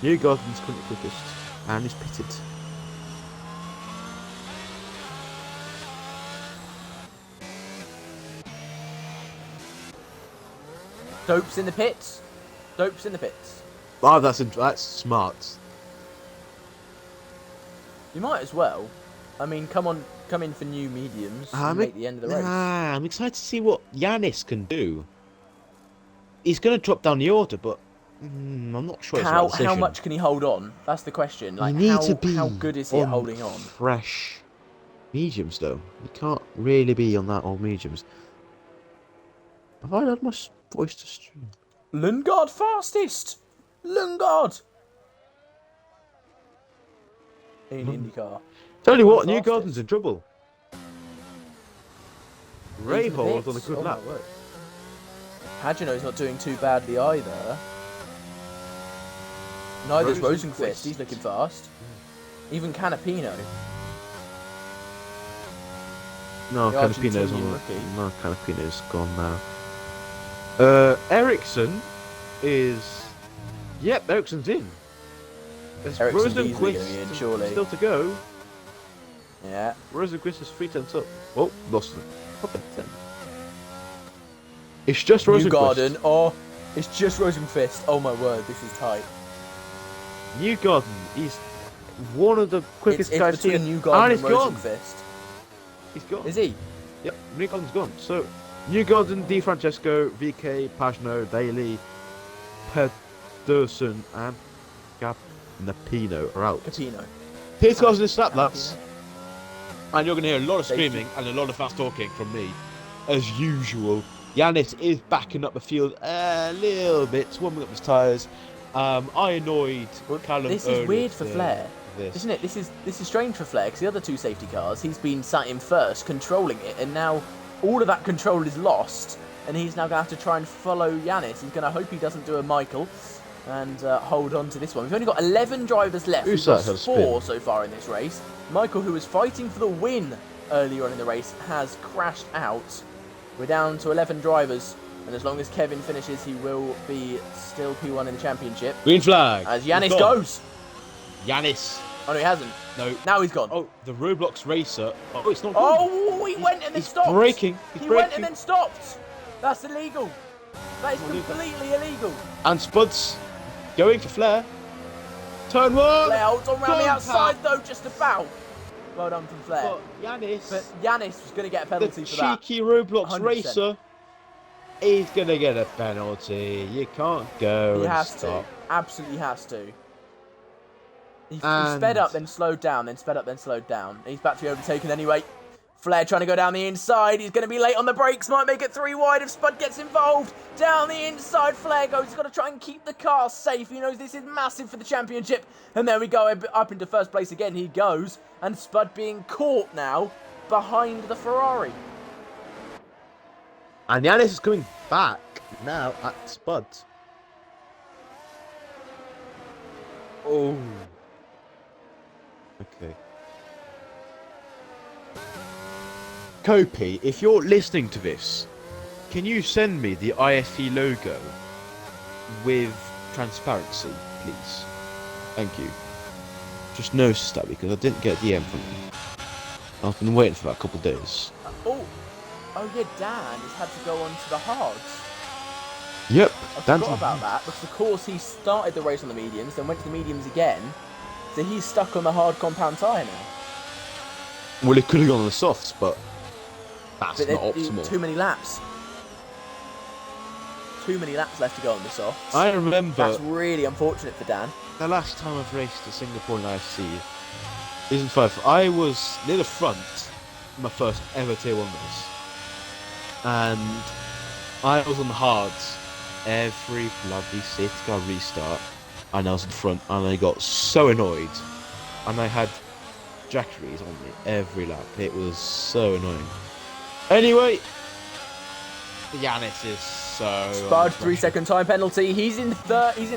Newgarden's currently quickest. And he's pitted. Dope's in the pits. Dope's in the pits. Oh, that's smart. You might as well. I mean, come in for new mediums and make the end of the race. I'm excited to see what Giannis can do. he's going to drop down the order, but I'm not sure it's the right decision. How much can he hold on? That's the question. Like, You need to be how good is he at holding on? Fresh mediums, though. You can't really be on that old mediums. Have I had my voice to stream? Lundgaard fastest! Lundgaard! In IndyCar. Tell you what, New Garden's in trouble. Rahal was on a good lap. Pagano's not doing too badly either. Neither's Rosenqvist, he's looking fast. Even Canapino. No, Canapino's on rookie. No, Canapino's gone now. Ericsson is... Yep, Ericsson's in. Ericsson's easily going to be in, surely. Still to go. Yeah. Rosenqvist is 3 tenths up. Oh, lost it. Okay, 10. It's just Rosenqvist. New Garden. Oh, it's just Rosenqvist. Oh my word, this is tight. New Garden, he's one of the quickest guys between New Garden and gone. Rosenqvist. He's gone. Is he? Yep, New Garden's gone. So, New Garden, Di Francesco, VK, Pagano, Daly, Pedersen, and Capino are out. Capino. Here's guys in the slap, lads. And you're going to hear a lot of screaming and a lot of fast talking from me, as usual. Yanis is backing up the field a little bit, warming up his tyres. I annoyed Callum. This is weird for Flair, isn't it? This is strange for Flair because the other two safety cars, he's been sat in first, controlling it, and now all of that control is lost, and he's now going to have to try and follow Yanis. He's going to hope he doesn't do a Michael and hold on to this one. We've only got 11 drivers left. We've got 4 so far in this race. Michael, who was fighting for the win earlier on in the race, has crashed out. We're down to 11 drivers, and as long as Kevin finishes, he will be still P1 in the championship. Green flag. As Yanis goes. Yanis. Oh, no, he hasn't. No. Now he's gone. Oh, the Roblox racer. Oh, it's not gone. Oh, he went and then stopped. Braking. He went and then stopped. That's illegal. That is completely illegal. And Spud's going for Flair. Turn 1. Flair holds on around the outside, though, just about. Well done from Flair. But Yanis was going to get a penalty for that. The cheeky Roblox 100%. racer is going to get a penalty. You can't go. He has to. Absolutely has to. He sped up, then slowed down, then sped up, then slowed down. He's about to be overtaken anyway. Flair trying to go down the inside. He's going to be late on the brakes. Might make it 3 wide if Spud gets involved. Down the inside, Flair goes. He's got to try and keep the car safe. He knows this is massive for the championship. And there we go, up into first place again. He goes. And Spud being caught now behind the Ferrari. And Yanis is coming back now at Spud. Oh. Okay. Kopi, if you're listening to this, can you send me the IFC logo with transparency, please? Thank you. Just noticed that because I didn't get a DM from you. I've been waiting for that a couple of days. Oh yeah, Dan has had to go on to the hards. Yep. I forgot about that because of course he started the race on the mediums, then went to the mediums again. So he's stuck on the hard compound tyre now. Well, he could have gone on the softs, but that's not optimal. Too many laps. Too many laps left to go on the softs. I remember. That's really unfortunate for Dan. The last time I've raced at Singapore in IFC, season 5, I was near the front in my first ever Tier 1 race. And I was on the hards every bloody safety car restart, and I was in front, and I got so annoyed, and I had jackeries on me every lap. It was so annoying. Anyway, Yanis is so Spud, 3-second time penalty. He's in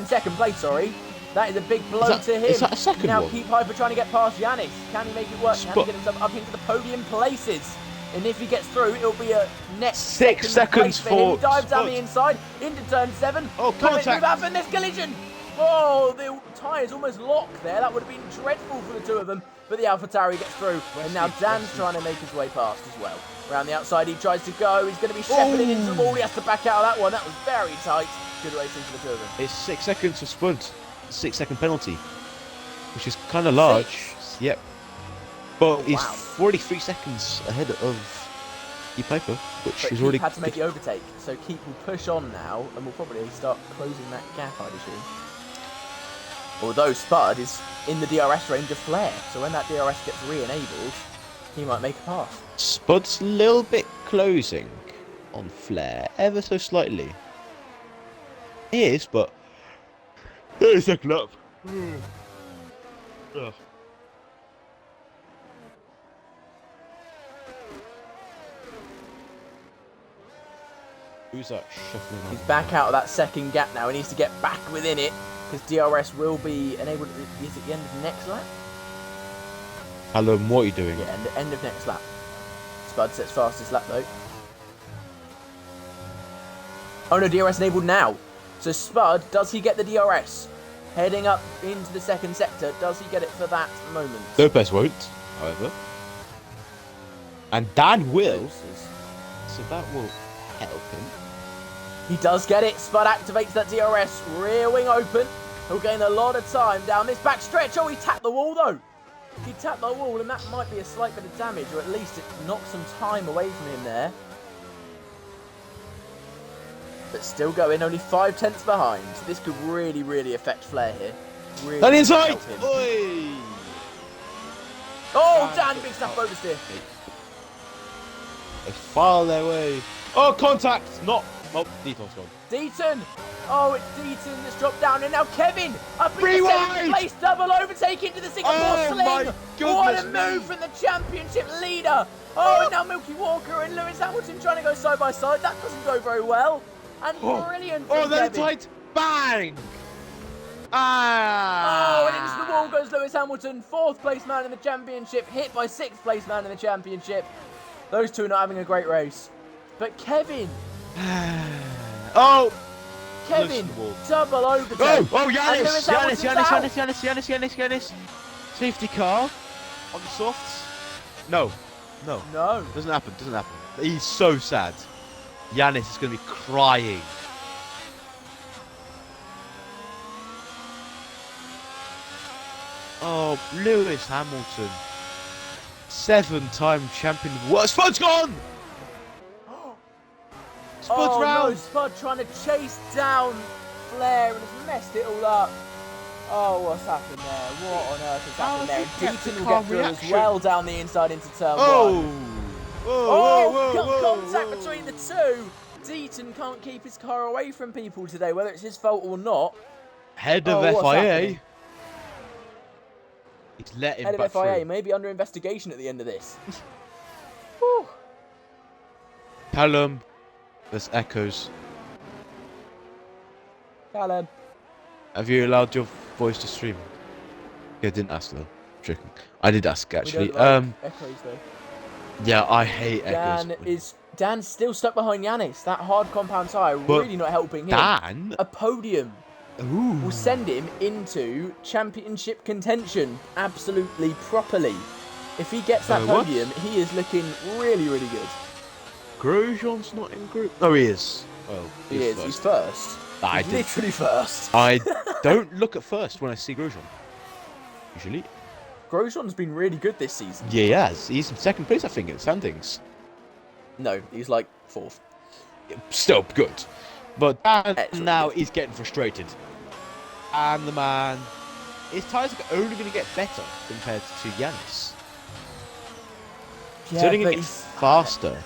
second place. Sorry, that is a big blow to him. Is that a second now one? Pete Piper trying to get past Yanis. Can he make it work? Can he get himself up into the podium places? And if he gets through, it'll be a next 6 seconds for him. for He dives down Spud. the inside into turn 7. Oh, contact! And there's collision. Oh, the tyres almost locked there. That would have been dreadful for the two of them. But the AlphaTauri gets through. And now Dan's trying to make his way past as well. Around the outside, he tries to go. He's going to be shepherding into the wall. He has to back out of that one. That was very tight. Good racing for the two of them. It's 6 seconds for Spud. 6-second penalty, which is kind of large. 6? Yep. But he's wow. 43 seconds ahead of Keep Piper, which But she's Keep already. had to make the overtake, so Keep will push on now, and will probably start closing that gap, I'd assume. Although Spud is in the DRS range of Flair, so when that DRS gets re-enabled, he might make a pass. Spud's a little bit closing on Flair, ever so slightly. He is, but. Here's a club. Who's that shuffling on? He's back out of that second gap now. He needs to get back within it, because DRS will be enabled. Is it the end of next lap? Callum, what are you doing? Yeah, end of next lap. Spud sets fastest lap though. Oh no, DRS enabled now. So Spud, does he get the DRS? Heading up into the second sector, does he get it for that moment? Lopez won't, however. And Dan will. So that will help him. He does get it. Spud activates that DRS. Rear wing open. He'll gain a lot of time down this back stretch. Oh, he tapped the wall though. He tapped the wall, and that might be a slight bit of damage, or at least it knocks some time away from him there. But still going, only 5/10 behind. So this could really, really affect Flair here. Really And inside! help him. Oi! Oh, Dan, big snap oversteer. They file their way. Oh, contact! Not. Oh, Deaton's gone. Deaton. Oh, it's Deaton that's dropped down, and now Kevin up in Rewind! the second place, double overtake into the Singapore Oh, Sling. my What a goodness move me. from the championship leader. Oh, and now Milky Walker and Lewis Hamilton trying to go side by side. That doesn't go very well. And brilliant from Oh, they're Kevin. tight. Bang! Ah! Oh, and into the wall goes Lewis Hamilton, fourth place man in the championship, hit by sixth place man in the championship. Those two not having a great race. But Kevin, Oh! Kevin, Listen to the wall. double overtake. Oh, And Giannis! Lewis Hamilton's out. Giannis! Safety car on the softs. No. No. Doesn't happen. He's so sad. Giannis is going to be crying. Oh, Lewis Hamilton. 7-time champion of the world. Spud's gone! Spud's round! No, Spud trying to chase down Flair and has messed it all up. Oh, what's happened there? What on earth has happened there? Deaton will get through as well down the inside into turn one. Contact between the two. Deaton can't keep his car away from people today, whether it's his fault or not. Head of what's FIA. happening? He's let him Head back of FIA through. may be under investigation at the end of this. Whew. Callum, there's echoes. Callum. Have you allowed your voice to stream? Yeah, I didn't ask though. Tricking. I did ask actually. We don't like echoes though. Yeah, I hate echoes. Dan's still stuck behind Yanis. That hard compound tyre really not helping him. Dan? A podium Ooh. will send him into championship contention absolutely properly. If he gets that What? podium, he is looking really, really good. Grosjean's not in group. Oh, he is. Well, He is. first. He's first. I He's did. literally first. I don't look at first when I see Grosjean. Usually. Grosjean's been really good this season. Yeah, he has. He's in second place, I think, in the standings. No, he's like fourth. Still good. But Dan Excellent. now he's getting frustrated. And the man, his tyres are only going to get better compared to Giannis. He's only going to get faster.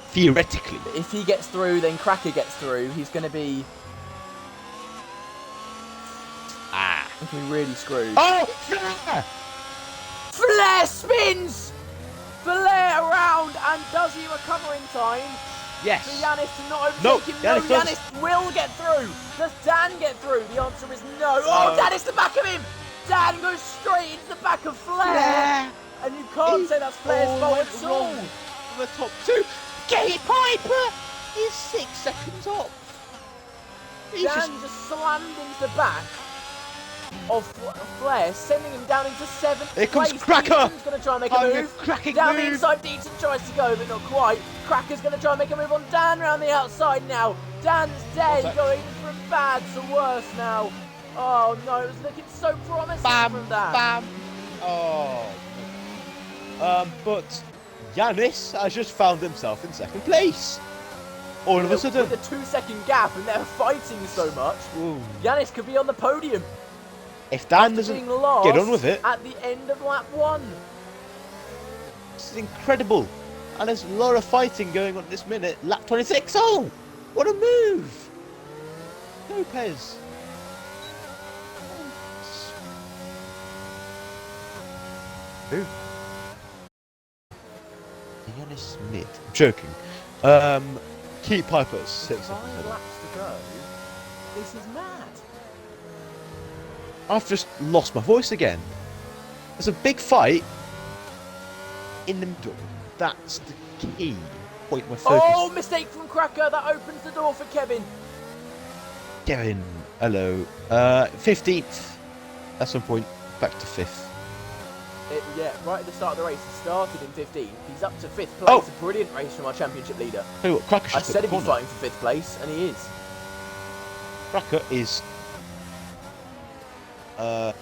Theoretically. If he gets through, then Cracker gets through. He's going to be really screwed. Oh! Flair! Flair spins! Flair around, and does he recover in time? Yes. For Yanis to not overtake him? No, Yanis will get through. Does Dan get through? The answer is no. Oh, Dan is the back of him! Dan goes straight into the back of Flair! And you can't say that's Flair's fault at all. The top two. Gay Piper is 6 seconds off. Dan just slammed into the back of Flair, sending him down into 7th Here comes place. Cracker! Deaton's going to try and make a move. Cracking Down move. the inside, Deaton tries to go, but not quite. Cracker's going to try and make a move on Dan around the outside now. Dan's day going from bad to worse now. Oh no, it was looking so promising from Dan. Bam. Oh. But Yanis has just found himself in second place. All of a sudden. With a 2-second gap, and they're fighting so much, Ooh. Yanis could be on the podium. If Dan after doesn't being lost get on with it, at the end of lap 1. this is incredible. And there's a lot of fighting going on this minute. Lap 26. Oh, what a move! Lopez. Who? Yanis Smith. I'm joking. Keep Piper 6 seconds 5 ahead. laps to go. This is mad. I've just lost my voice again. There's a big fight in the middle. That's the key point of my focus. Oh, mistake from Cracker. That opens the door for Kevin. Kevin, hello. 15th. At some point, back to 5th. Yeah, right at the start of the race, he started in 15th. He's up to 5th place. Oh. A brilliant race from our championship leader. Tell you what, Cracker should I said take he'd the be corner. fighting for 5th place, and he is. Cracker is. So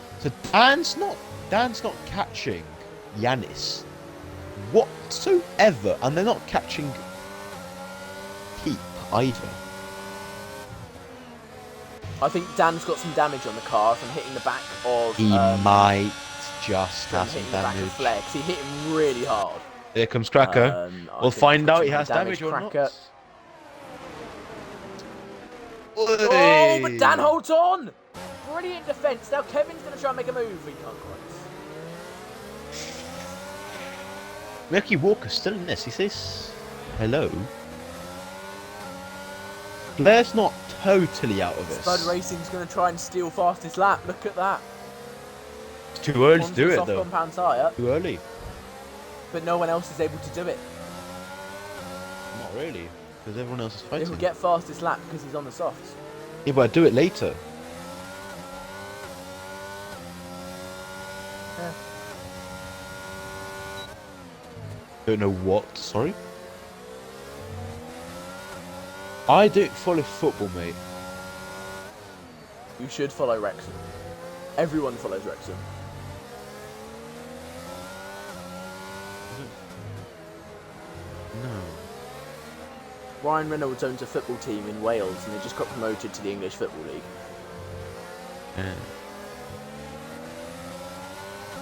Dan's not catching Yanis whatsoever, and they're not catching Keep either. I think Dan's got some damage on the car from hitting the back of. He might just from have some hitting the back of damage. Flex. He hit him really hard. Here comes Cracker. I We'll think find out some he has damage or Cracker. not. Oh, but Dan holds on! Brilliant defence. Now Kevin's going to try and make a move. He can't quite. Milky Walker's still in this. He says hello. Blair's not totally out of this. Spud Racing's going to try and steal fastest lap. Look at that. It's too early to Onto do the it soft though. compound tyre, Too early. but no one else is able to do it. Not really, because everyone else is He'll fighting. get fastest lap because he's on the softs. Yeah, but I do it later. Yeah. Don't know what. Sorry. I don't follow football, mate. You should follow Wrexham. Everyone follows Wrexham. No. Ryan Reynolds owns a football team in Wales and they just got promoted to the English Football League, Yeah.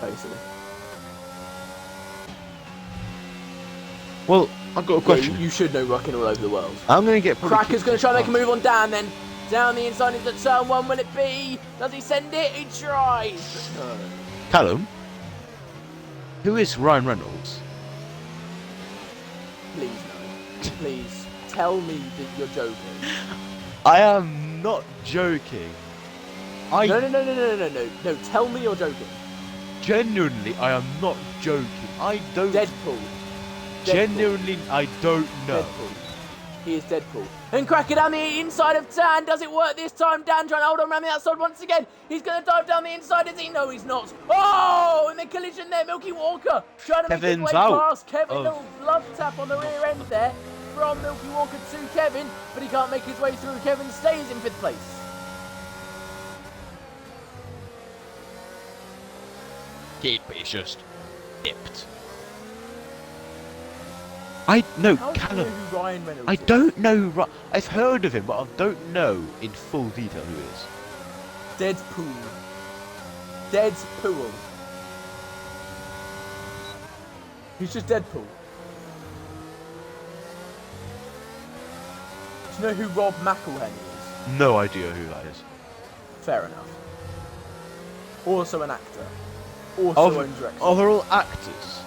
basically. Well, I've got a question. You should know rocking all over the world. I'm gonna get. Cracker's going to try and make a move on Dan then. Down the inside into turn 1, will it be? Does he send it? He tries. But no. Callum. Who is Ryan Reynolds? Please no. Please tell me that you're joking. I am not joking. No. Tell me you're joking. Genuinely, I am not joking. I don't. Deadpool. Genuinely, I don't know. Deadpool. He is Deadpool. And Cracker down the inside of Dan. Does it work this time? Dan trying to hold on around the outside once again. He's going to dive down the inside. Is he? No, he's not. Oh, and the collision there. Milky Walker trying to make his way past Kevin. Little love tap on the rear end there from Milky Walker to Kevin. But he can't make his way through. Kevin stays in 5th place. Keep is just dipped. I know How do you know Callum. who Ryan Reynolds I is? don't know. I've heard of him, but I don't know in full detail who he is. Deadpool. Deadpool. He's just Deadpool. Do you know who Rob McElhenney is? No idea who that is. Fair enough. Also an actor. Also owns Wrexham. Oh, they're all actors.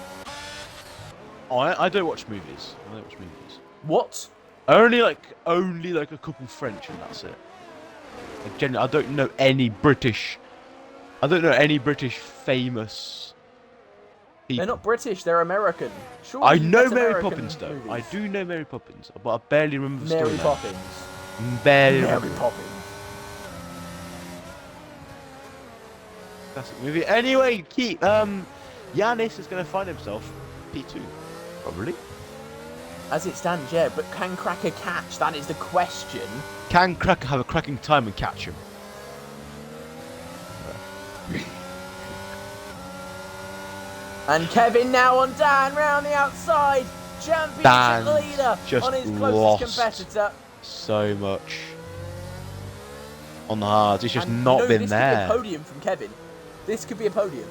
Oh, I don't watch movies. I don't watch movies. What? Only like a couple French, and that's it. Like, generally, I don't know any British. I don't know any British famous people. They're not British, they're American. Surely I know that's Mary American Poppins though. movies. I do know Mary Poppins, but I barely remember the Mary story. Poppins. Barely Mary remember. Poppins. Classic movie. Anyway, keep Yanis is going to find himself P2, probably. As it stands, yeah, but can Cracker catch? That is the question. Can Cracker have a cracking time and catch him? And Kevin now on Dan round the outside. Championship Dan's leader just on his closest lost competitor. so much on the hards. He's just And not been this there. could be a podium from Kevin. This could be a podium.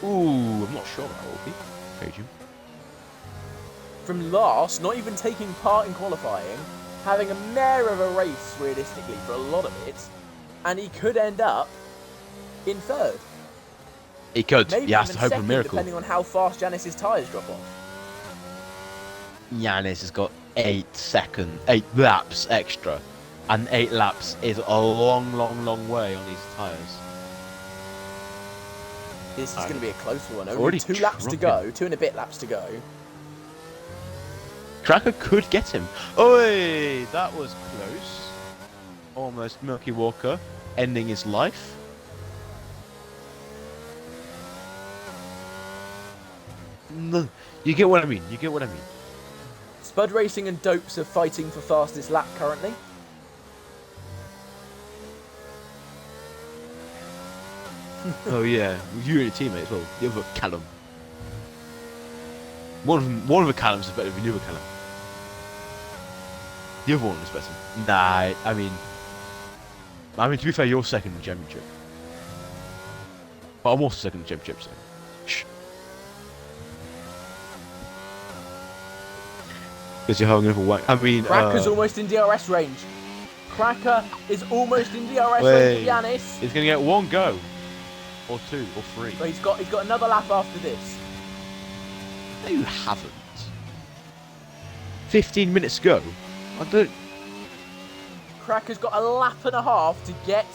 Ooh, I'm not sure that will be. Podium. From last, not even taking part in qualifying, having a mare of a race realistically for a lot of it, and he could end up in third. He could. Maybe He has even to hope for a second, miracle. depending on how fast Janice's tyres drop off. Yanis has got 8 laps extra. And 8 laps is a long, long, long way on his tyres. This is going to be a close one. Only Already 2 laps to go, 2 and a bit laps to go. Cracker could get him. Oi, that was close. Almost Milky Walker ending his life. No, you get what I mean. You get what I mean. Spud Racing and Dopes are fighting for fastest lap currently. Oh yeah, you and your teammate as well. The other Callum. One of the Callums is better than the other Callum. The other one is better. Nah, I mean, to be fair, you're second in the championship. But I'm also second in the championship, so. Shh. Because you're having another whack. I mean, Cracker's almost in DRS range. Cracker is almost in DRS range for Yanis. He's going to get 1 go. Or 2, or 3. But he's got another lap after this. No, you haven't. 15 minutes to go. I don't. Cracker's got a lap and a half to get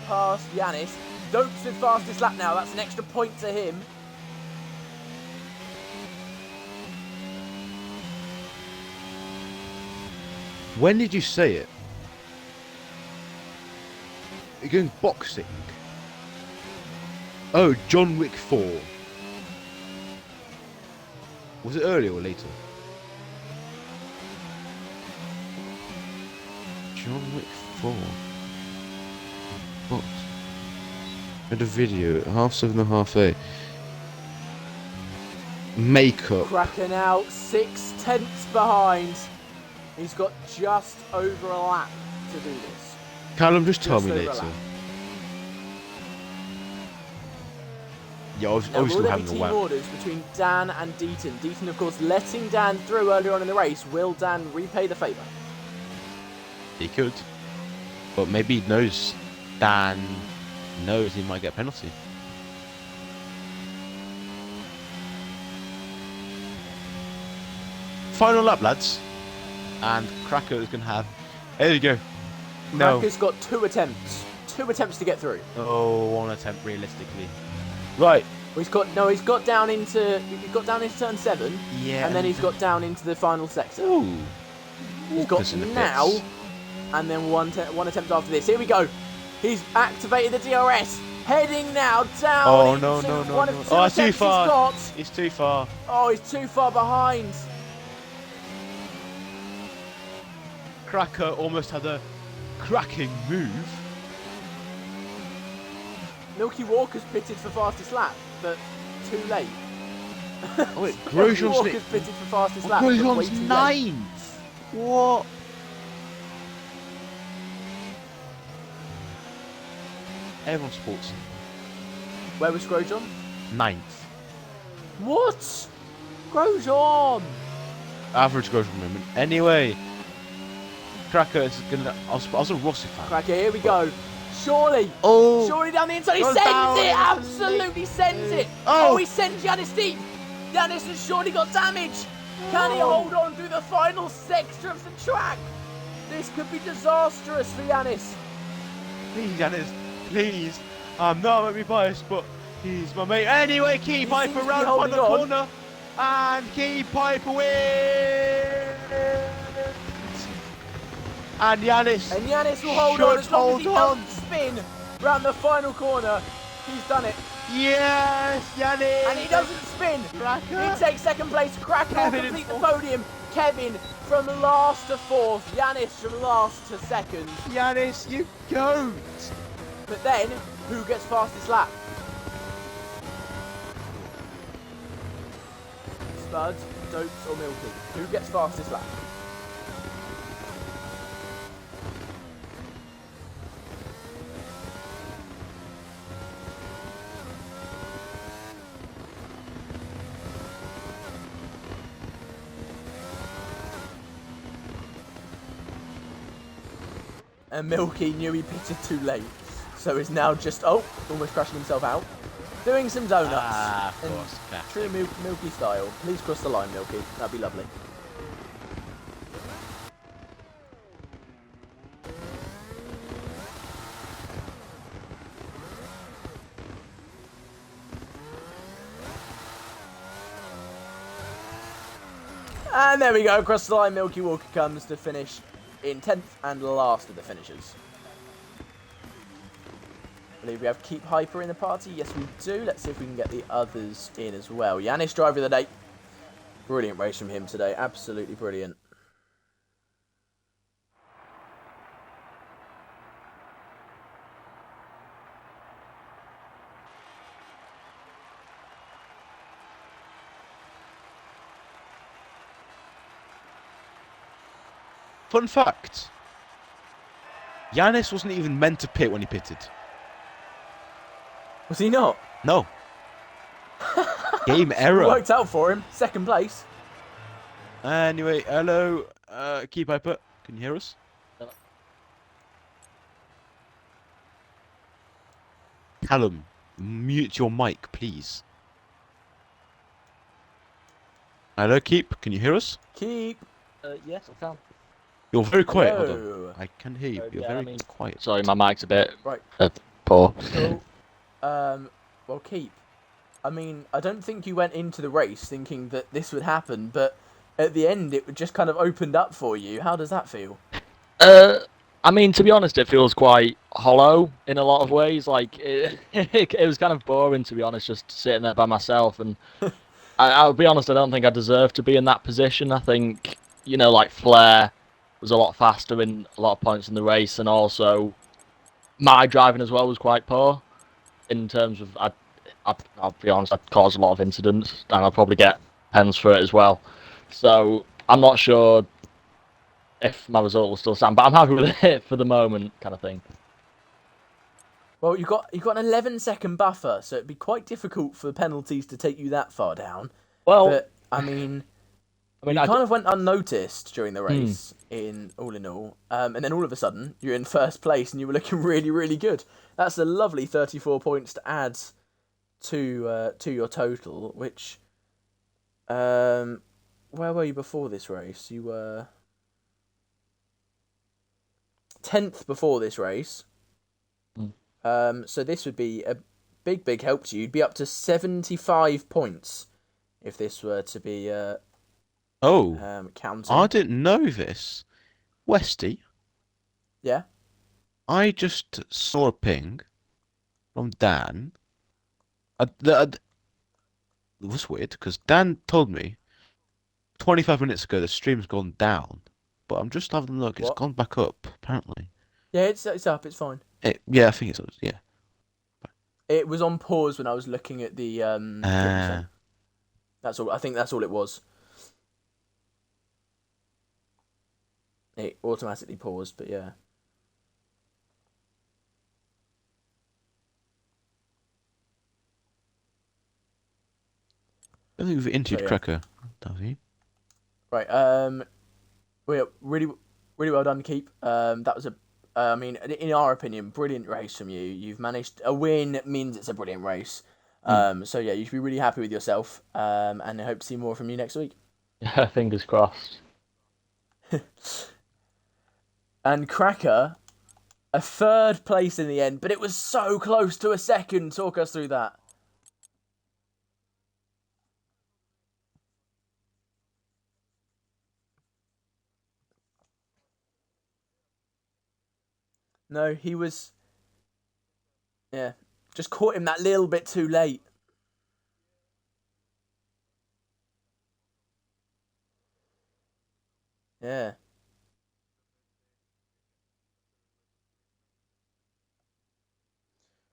past Yanis. Dopes with fastest lap now. That's an extra point to him. When did you say it? You're going boxing. Oh, John Wick 4. Was it earlier or later? John Wick 4. What? Had a video, 7:30, half 8. Makeup. Cracker now 6/10 behind. He's got just over a lap to do this. Callum, just tell me over a later. lap. Yeah, Now, obviously will we're there be having a team wham. orders between Dan and Deaton? Deaton, of course, letting Dan through earlier on in the race. Will Dan repay the favour? He could. But maybe he knows Dan knows he might get a penalty. Final lap, lads. And Cracker is going to have... There you go. No. Cracker's got 2 attempts. 2 attempts to get through. Oh, 1 attempt realistically. Right. He's got down into turn 7. Yeah. And then he's got down into the final sector. Ooh. He's got now, and then one attempt after this. Here we go. He's activated the DRS. Heading now down. Oh, into no. one of the 2 Oh, it's too attempts far. he's got. It's too far. Oh, he's too far behind. Cracker almost had a cracking move. Milky Walker's pitted for fastest lap, but too late. Oh wait, Milky Grosjean's Walker's pitted for fastest lap, but way Grosjean's too late. 9th. What? Everyone sports. Where was Grosjean? 9th. What? Grosjean! Average Grosjean moment. Anyway, Cracker is gonna. I was a Rossi fan. Cracker, here we go. Surely. Oh. Surely down the inside. He Goes sends down it. into the Absolutely sends it. Oh. Oh, he sends Yanis deep. Yanis has surely got damage. Can he hold on through the final sector of the track? This could be disastrous for Yanis. Please, Yanis. Please. I'm not going to be biased, but he's my mate. Anyway, Key Piper seems to be round holding the on. corner. And Key Piper wins. And Yanis. And Yanis will hold on should as long as he hold on. doesn't spin round the final corner. He's done it. Yes, Yanis. And he doesn't spin. Cracker. He takes second place. Cracker will Kevin in complete the fourth. podium. Kevin from last to 4th. Yanis from last to 2nd. Yanis, you goat. But then, who gets fastest lap? Bud, Dopes, or Milky? Who gets fastest lap? And Milky knew he pitted too late, so is now just, almost crashing himself out. Doing some donuts. Of course. True Milky style. Please cross the line, Milky. That'd be lovely. And there we go. Across the line, Milky Walker comes to finish in 10th and last of the finishers. I believe we have Keep Hyper in the party. Yes, we do. Let's see if we can get the others in as well. Yanis, driver of the day. Brilliant race from him today. Absolutely brilliant. Fun fact. Yanis wasn't even meant to pit when he pitted. Was he not? No. Game error. Worked out for him. Second place. Anyway, hello, Keep Hyper. Can you hear us? Callum, mute your mic, please. Hello, Keep. Can you hear us? Keep. Yes, I can. You're very quiet. Hello. Hold on. I can hear you. You're Yeah, very I mean- quiet. Sorry, my mic's a bit Right. poor. Cool. Well, Keep. I mean, I don't think you went into the race thinking that this would happen, but at the end it just kind of opened up for you. How does that feel? I mean, to be honest, it feels quite hollow in a lot of ways. Like, it was kind of boring, to be honest, just sitting there by myself. And I'll be honest, I don't think I deserve to be in that position. I think, like Flair was a lot faster in a lot of points in the race, and also my driving as well was quite poor in terms of, I'll be honest, I'd caused a lot of incidents, and I'll probably get pens for it as well. So I'm not sure if my result will still stand, but I'm happy with it for the moment, kind of thing. Well, you got an 11-second buffer, so it'd be quite difficult for penalties to take you that far down. Well, But I mean, you kind of went unnoticed during the race in all, and then all of a sudden you're in first place and you were looking really, really good. That's a lovely 34 points to add to your total. Which, where were you before this race? You were 10th before this race. So this would be a big, big help to you. You'd be up to 75 points if this were to be counting. I didn't know this. Westy, Yeah? I just saw a ping from Dan. It was weird because Dan told me 25 minutes ago the stream's gone down, but I'm just having a look. It's What? gone back up apparently. Yeah, it's up. It's fine. Yeah, I think it's yeah. It was on pause when I was looking at the picture. That's all. I think that's all it was. It automatically paused, but yeah. I think we've interviewed So, yeah. Cracker, have you? Right. Well, really, really well done, Keep. That was I mean, in our opinion, brilliant race from you. You've managed a win means it's a brilliant race. So yeah, you should be really happy with yourself. And I hope to see more from you next week. Yeah, fingers crossed. And Cracker, a third place in the end, but it was so close to a second. Talk us through that. No, he was... Yeah, just caught him that little bit too late. Yeah.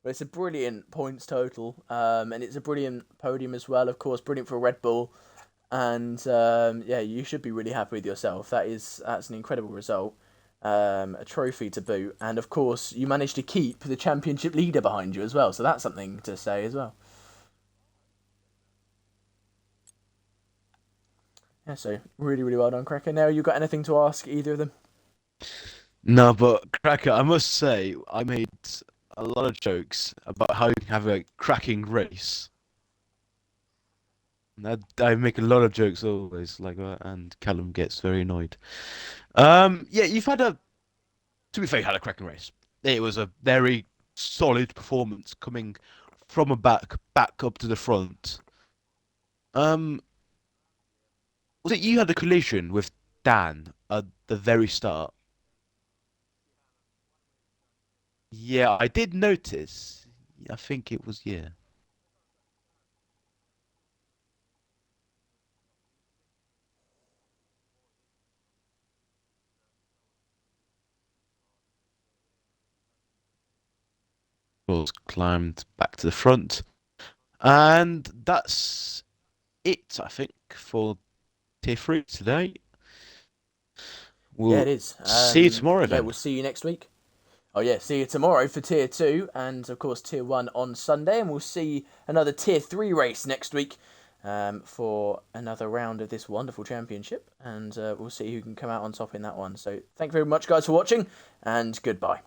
But it's a brilliant points total, and it's a brilliant podium as well, of course, brilliant for Red Bull. And yeah, you should be really happy with yourself. That's an incredible result. A trophy to boot, and of course you managed to keep the championship leader behind you as well. So that's something to say as well. Yeah, so really, really well done, Cracker. Now, you got anything to ask either of them? No, but Cracker, I must say, I made a lot of jokes about how you can have a cracking race. And I make a lot of jokes always like that, and Callum gets very annoyed. Yeah, you've had a, to be fair, you had a cracking race. It was a very solid performance coming from a back up to the front. Um, was it you had a collision with Dan at the very start? Yeah, I did notice. I think it was, yeah. Was climbed back to the front. And that's it, I think, for tier 3 today. Yeah, it We'll is. see you tomorrow Yeah, then. we'll see you next week. Oh yeah, see you tomorrow for Tier 2, and of course Tier 1 on Sunday, and we'll see another Tier 3 race next week for another round of this wonderful championship, and we'll see who can come out on top in that one. So thank you very much, guys, for watching, and goodbye.